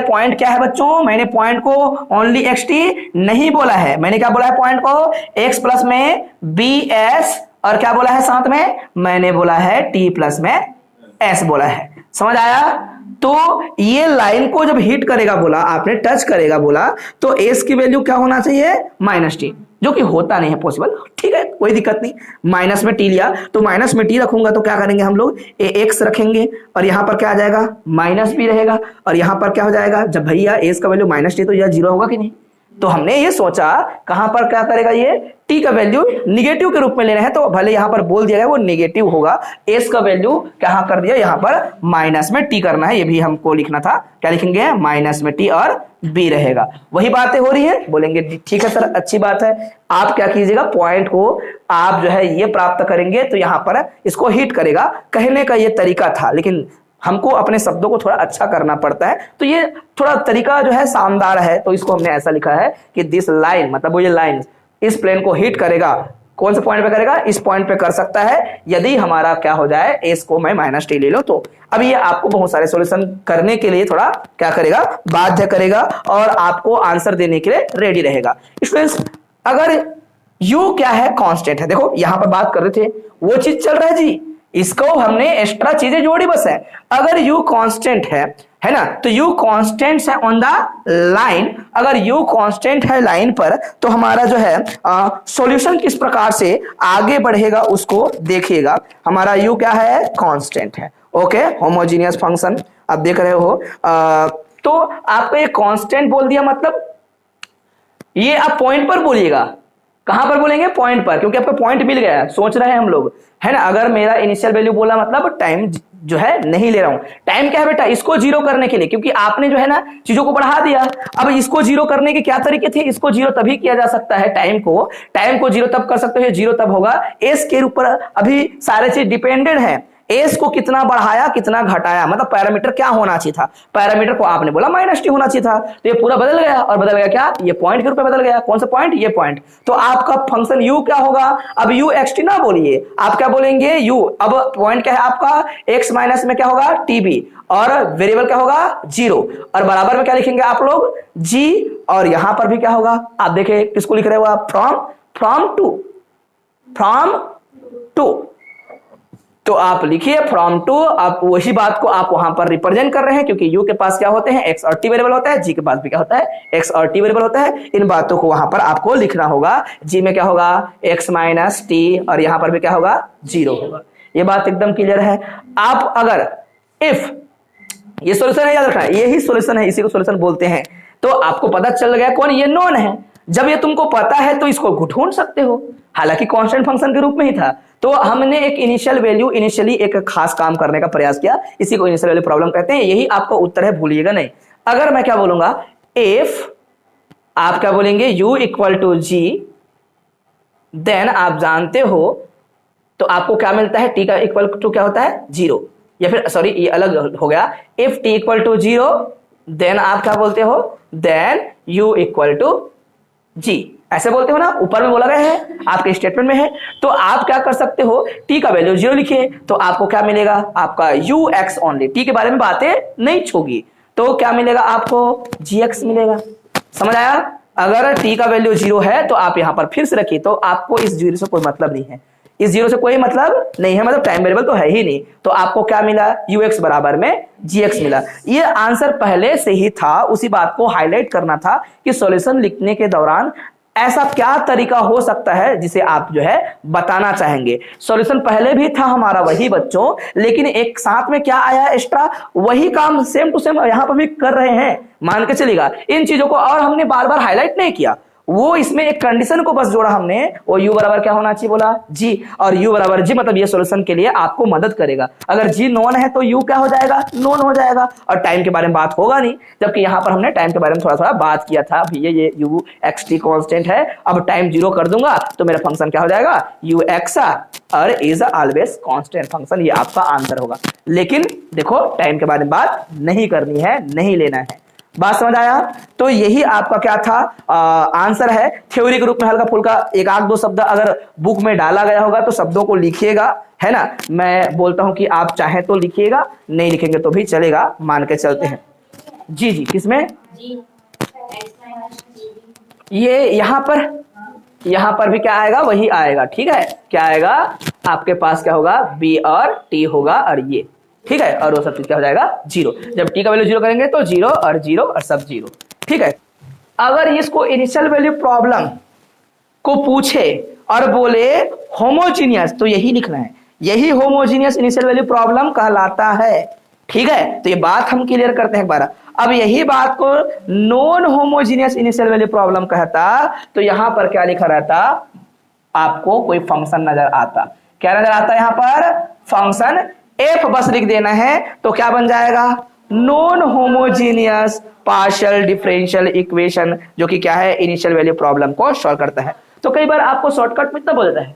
पॉइंट क्या है बच्चों, मैंने पॉइंट को ओनली एक्स टी नहीं बोला है, मैंने क्या बोला है, पॉइंट को x प्लस में bs, और क्या बोला है साथ में, मैंने बोला है t प्लस में s बोला है, समझ आया। तो ये लाइन को जब हिट करेगा बोला, आपने टच करेगा बोला, तो एस की वैल्यू क्या होना चाहिए, माइनस टी, जो कि होता नहीं है पॉसिबल। ठीक है, कोई दिक्कत नहीं, माइनस में टी लिया तो माइनस में टी रखूंगा तो क्या करेंगे हम लोग, एक्स रखेंगे, और यहां पर क्या आ जाएगा, माइनस भी रहेगा, और यहां पर क्या हो जाएगा, जब भैया एस का वैल्यू माइनस टी तो यह 0 होगा कि नहीं, तो हमने ये सोचा कहां पर क्या करेगा, ये टी का वैल्यू निगेटिव के रूप में लेना है, तो भले यहां पर बोल दिया गया वो निगेटिव होगा, एस का वैल्यू क्या कर दिया, यहां पर माइनस में टी करना है, ये भी हमको लिखना था, क्या लिखेंगे, माइनस में टी और बी रहेगा। वही बातें हो रही है, बोलेंगे ठीक है सर, अच्छी बात है, आप क्या कीजिएगा, पॉइंट को आप जो है ये प्राप्त करेंगे तो यहां पर इसको हिट करेगा, कहने का ये तरीका था, लेकिन हमको अपने शब्दों को थोड़ा अच्छा करना पड़ता है, तो ये थोड़ा तरीका जो है शानदार है, तो इसको हमने ऐसा लिखा है कि दिस लाइन, मतलब वो ये लाइन इस प्लेन को हिट करेगा, कौन से पॉइंट पे करेगा, इस पॉइंट पे कर सकता है, यदि हमारा क्या हो जाए, एस को मैं माइनस टी ले लो तो। अब ये आपको बहुत सारे सॉल्यूशन करने के लिए थोड़ा क्या करेगा, बाध्य करेगा, और आपको आंसर देने के लिए रेडी रहेगा। स्टूडेंट्स, अगर u क्या है, कांस्टेंट है। देखो यहां पर बात कर रहे थे, वो चीज चल रहा है जी, इसको हमने एक्स्ट्रा चीजें जोड़ी बस है। अगर u कांस्टेंट है ना, तो u कांस्टेंट है ऑन द लाइन। अगर u कांस्टेंट है लाइन पर, तो हमारा जो है सॉल्यूशन किस प्रकार से आगे बढ़ेगा उसको देखिएगा। हमारा u क्या है, कांस्टेंट है। ओके, होमोजीनियस फंक्शन आप देख रहे हो। तो आपको ये कांस्टेंट बोल दिया, मतलब ये आप पॉइंट पर बोलिएगा। कहां पर बोलेंगे, पॉइंट पर, क्योंकि आपको पॉइंट मिल गया है, सोच रहे हैं हम लोग, है ना। अगर मेरा इनिशियल वैल्यू बोला मतलब टाइम जो है नहीं ले रहा हूं। टाइम क्या है बेटा, इसको जीरो करने के लिए, क्योंकि आपने जो है ना चीजों को बढ़ा दिया। अब इसको जीरो करने के क्या तरीके थे, इसको जीरो तभी किया जा सकता है, टाइम को जीरो तब कर सकते हो, जीरो तब होगा एस के ऊपर अभी सारे चीज डिपेंडेंट है। एस को कितना बढ़ाया कितना घटाया, मतलब पैरामीटर क्या होना चाहिए था, पैरामीटर को आपने बोला -t होना चाहिए था, तो ये पूरा बदल गया। और बदल गया क्या, ये पॉइंट के रूप में बदल गया। कौन सा पॉइंट, ये पॉइंट। तो आपका फंक्शन u क्या होगा, अब u xt ना बोलिए, आप क्या बोलेंगे u। अब पॉइंट क्या है आपका, x माइनस में क्या होगा, tb, और वेरिएबल क्या होगा, 0, और बराबर में क्या लिखेंगे आप लोग, g, और यहां पर भी क्या होगा, आप देखें किसको लिख रहे हो आप, फ्रॉम टू। तो आप लिखिए फ्रॉम टू, आप वही बात को आप वहां पर रिप्रेजेंट कर रहे हैं, क्योंकि u के पास क्या होते हैं, x और t वेरिएबल होता है, g के पास भी क्या होता है, x और t वेरिएबल होता है। इन बातों को वहां पर आपको लिखना होगा। g में क्या होगा, x माइनस t, और यहां पर भी क्या होगा, 0 होगा। ये बात एकदम क्लियर है। आप अगर इफ ये सॉल्यूशन है, याद रखना यही सॉल्यूशन है, इसी को सॉल्यूशन बोलते हैं। तो आपको पता चल गया कौन, ये नॉन है। जब ये तुमको पता है तो इसको ढूंढ सकते हो, हालांकि कांस्टेंट फंक्शन के रूप में ही था। तो हमने एक इनिशियल वैल्यू, इनिशियली एक खास काम करने का प्रयास किया, इसी को इनिशियल वैल्यू प्रॉब्लम कहते हैं। यही आपका उत्तर है, भूलिएगा नहीं। अगर मैं क्या बोलूंगा, इफ आप क्या बोलेंगे, u equal to g, then आप जानते हो तो आपको क्या मिलता है, t का इक्वल टू क्या होता है, 0, या फिर सॉरी ये अलग हो गया, if t equal to 0, then आप क्या बोलते हो, then u equal to g, ऐसे बोलते हो ना, ऊपर में बोला गया है, आपके स्टेटमेंट में है। तो आप क्या कर सकते हो, t का वैल्यू 0 लिखिए, तो आपको क्या मिलेगा, आपका ux ओनली, t के बारे में बातें नहीं छोगी, तो क्या मिलेगा आपको, gx मिलेगा। समझ आया। अगर t का वैल्यू 0 है तो आप यहां पर फिर से रखिए, तो आपको इस 0 से कोई मतलब नहीं है, इस 0 से कोई मतलब नहीं है, मतलब टाइम वेरिएबल तो है ही नहीं। तो आपको क्या मिला, ux बराबर में gx मिला। ये आंसर पहले से ही था, उसी बात को हाईलाइट करना था कि सॉल्यूशन लिखने के दौरान ऐसा क्या तरीका हो सकता है जिसे आप जो है बताना चाहेंगे। सॉल्यूशन पहले भी था हमारा वही बच्चों, लेकिन एक साथ में क्या आया एक्स्ट्रा, वही काम सेम टू सेम यहां पर भी कर रहे हैं, मान के चलेगा इन चीजों को। और हमने बार बार हाईलाइट नहीं किया, वो इसमें एक कंडीशन को बस जोड़ा हमने, वो u बराबर क्या होना चाहिए बोला, g, और u बराबर g, मतलब ये सॉल्यूशन के लिए आपको मदद करेगा। अगर g नॉन है तो u क्या हो जाएगा, नॉन हो जाएगा, और टाइम के बारे में बात होगा नहीं, जबकि यहां पर हमने टाइम के बारे में थोड़ा थोड़ा बात किया था। भैया ये u xt कांस्टेंट है, अब टाइम 0 कर दूंगा तो मेरा फंक्शन क्या हो जाएगा, ux, और इज ऑलवेज कांस्टेंट फंक्शन, ये आपका आंसर होगा। लेकिन देखो टाइम के बारे में बात नहीं करनी है, नहीं लेना है, बात समझ आया। तो यही आपका क्या था, आंसर है। थ्योरी के रूप में हल्का फुल्का एक आध दो शब्द अगर बुक में डाला गया होगा तो शब्दों को लिखिएगा, है ना। मैं बोलता हूं कि आप चाहे तो लिखिएगा, नहीं लिखेंगे तो भी चलेगा, मान के चलते हैं। जी जी, किसमें, ये यहां पर भी क्या आएगा, वही आएगा, ठीक है। क्या आएगा आपके पास, क्या होगा, b और t होगा, और ये ठीक है, और वो सब चीज क्या हो जाएगा, 0। जब t का वैल्यू 0 करेंगे तो 0 और 0 और सब 0, ठीक है। अगर इसको इनिशियल वैल्यू प्रॉब्लम को पूछे और बोले होमोजीनियस, तो यही लिखना है, यही होमोजीनियस इनिशियल वैल्यू प्रॉब्लम कहलाता है, ठीक है। तो ये बात हम क्लियर करते हैं एक बार। अब यही बात को non homogeneous initial value problem कहता, तो यहां पर क्या लिखा रहता, आपको कोई फंक्शन नजर आता, क्या नजर आता है यहां पर, फंक्शन f बस लिख देना है, तो क्या बन जाएगा, non homogeneous partial differential equation, जो कि क्या है, इनिशियल वैल्यू प्रॉब्लम को सॉल्व करता है। तो कई बार आपको शॉर्टकट में इतना बोलता है,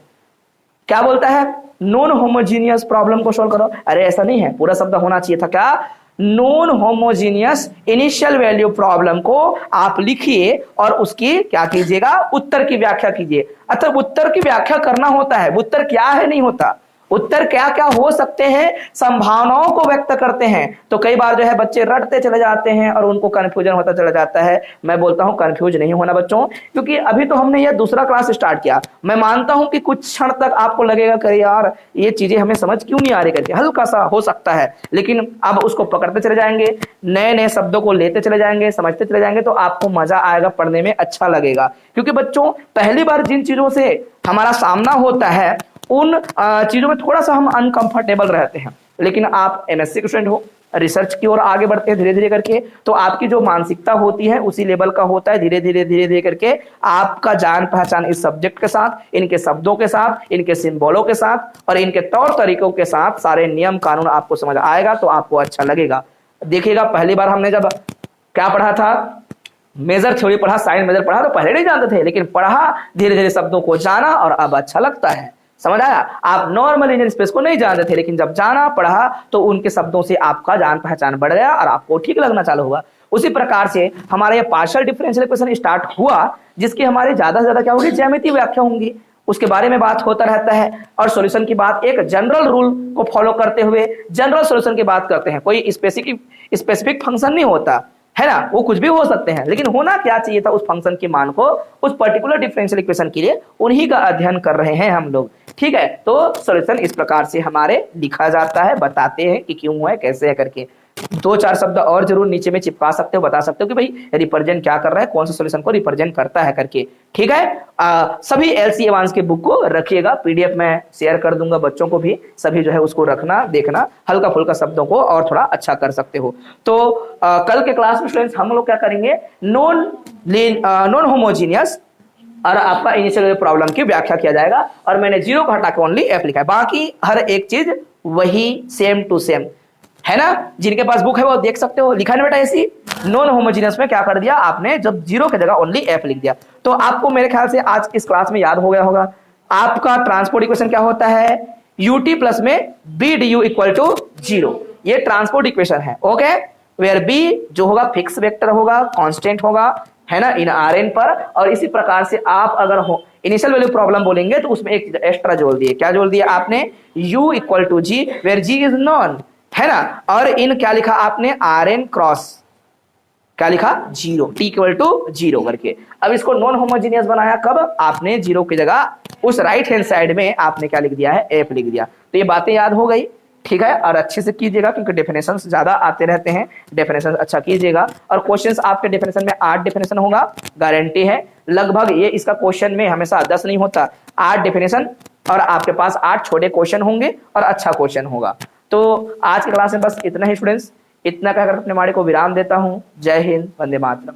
क्या बोलता है, नॉन होमोजीनियस प्रॉब्लम को सॉल्व करो। अरे ऐसा नहीं है, पूरा शब्द होना चाहिए था, क्या, non homogeneous initial value problem को आप लिखिए और उसकी क्या कीजिएगा, उत्तर की व्याख्या कीजिए। अतः उत्तर की व्याख्या करना होता है, उत्तर क्या है नहीं होता, उत्तर क्या क्या हो सकते हैं, संभावनाओं को व्यक्त करते हैं। तो कई बार जो है बच्चे रटते चले जाते हैं और उनको कंफ्यूजन होता चला जाता है। मैं बोलता हूं कंफ्यूज नहीं होना बच्चों, क्योंकि अभी तो हमने यह दूसरा क्लास स्टार्ट किया। मैं मानता हूं कि कुछ क्षण तक आपको लगेगा कि यार ये चीजें हमें समझ क्यों नहीं आ रही करके, हल्का सा हो सकता है, लेकिन अब उसको पकड़ते चले जाएंगे, नए नए शब्दों को लेते चले जाएंगे, समझते चले जाएंगे, तो आपको मजा आएगा, पढ़ने में अच्छा लगेगा। क्योंकि बच्चों पहली बार जिन चीजों से हमारा सामना होता है उन चीजों में थोड़ा सा हम अनकंफर्टेबल रहते हैं, लेकिन आप एमएससी के स्टूडेंट हो, रिसर्च की ओर आगे बढ़ते हैं धीरे धीरे करके, तो आपकी जो मानसिकता होती है उसी लेवल का होता है। धीरे धीरे करके आपका जान पहचान इस सब्जेक्ट के साथ, इनके शब्दों के साथ, इनके सिंबलों के साथ और इनके तौर तरीकों के साथ सारे नियम कानून आपको समझ आएगा, तो आपको अच्छा लगेगा। देखिएगा पहली बार हमने जब क्या पढ़ा था, मेजर थ्योरी पढ़ा, साइन मेजर पढ़ा, तो पहले नहीं जानते थे, लेकिन पढ़ा, धीरे धीरे शब्दों को जाना और अब अच्छा लगता है। समझ आया? आप नॉर्मल इंडियन स्पेस को नहीं जानते थे, लेकिन जब जाना पढ़ा तो उनके शब्दों से आपका जान पहचान बढ़ गया और आपको ठीक लगना चालू हुआ। उसी प्रकार से हमारा ये पार्शियल डिफरेंशियल इक्वेशन स्टार्ट हुआ, जिसकी हमारी ज्यादा से ज्यादा क्या होगी, ज्यामितीय व्याख्या होंगी, उसके बारे में बात होता रहता है। और सॉल्यूशन की बात एक जनरल रूल को फॉलो करते हुए जनरल सॉल्यूशन की बात करते हैं। कोई स्पेसिफिक फंक्शन नहीं होता है ना, वो कुछ भी हो सकते हैं, लेकिन होना क्या चाहिए था, उस फंक्शन के मान को उस पर्टिकुलर डिफरेंशियल इक्वेशन के लिए उन्हीं का अध्ययन कर रहे हैं हम लोग। ठीक है, तो सॉल्यूशन इस प्रकार से हमारे लिखा जाता है, बताते हैं कि क्यों है, कैसे है करके। दो चार शब्द और जरूर नीचे में चिपका सकते हो, बता सकते हो कि भाई रिप्रेजेंट क्या कर रहा है, कौन सा सॉल्यूशन को रिप्रेजेंट करता है करके। ठीक है, सभी एलसी एवांस के बुक को रखिएगा, पीडीएफ में शेयर कर दूंगा बच्चों को भी, सभी जो है उसको रखना, देखना, हल्का फुल्का शब्दों को और थोड़ा अच्छा कर सकते हो। तो कल के क्लास में स्टूडेंट्स हम लोग क्या करेंगे, नॉन होमोजीनियस और आपका इनिशियल प्रॉब्लम की व्याख्या किया जाएगा। और मैंने जीरो को हटा के ओनली एफ लिखा है, बाकी हर एक चीज वही सेम टू सेम है ना। जिनके पास बुक है वो देख सकते हो, लिखा नहीं बेटा ऐसी। नॉन होमोजीनियस में क्या कर दिया आपने, जब जीरो की जगह ओनली एफ लिख दिया। तो आपको मेरे ख्याल से आज इस क्लास में याद हो गया होगा, आपका ट्रांसपोर्ट इक्वेशन क्या होता है, यूटी प्लस में B D U equal to zero, ये ट्रांसपोर्ट इक्वेशन है। ओके, वेयर बी जो होगा फिक्स वेक्टर होगा, कांस्टेंट होगा, है ना, इन आर एन पर। और इसी प्रकार से आप अगर हो इनिशियल वैल्यू प्रॉब्लम बोलेंगे तो उसमें एक एक्स्ट्रा जोड़ दिए, क्या जोड़ दिया आपने, u equal to G, where G is known, है ना। और इन क्या लिखा आपने, आर एन क्रॉस क्या लिखा, zero, T equal to zero करके। अब इसको नॉन होमोजीनियस बनाया कब, आपने जीरो की जगह उस राइट हैंड साइड में आपने क्या लिख दिया है, एफ लिख दिया। तो ये बातें याद हो गई, ठीक है। और अच्छे से कीजिएगा क्योंकि डेफिनेशंस ज्यादा आते रहते हैं, डेफिनेशन अच्छा कीजिएगा। और क्वेश्चंस आपके डेफिनेशन में 8 डेफिनेशन होगा, गारंटी है। लगभग ये इसका क्वेश्चन में हमेशा 10 नहीं होता, 8 डेफिनेशन और आपके पास 8 छोटे क्वेश्चन होंगे और अच्छा क्वेश्चन होगा। तो आज की क्लास में बस इतना ही स्टूडेंट्स, इतना कहकर अपने माड़े को विराम देता हूं। जय हिंद, वंदे मातरम।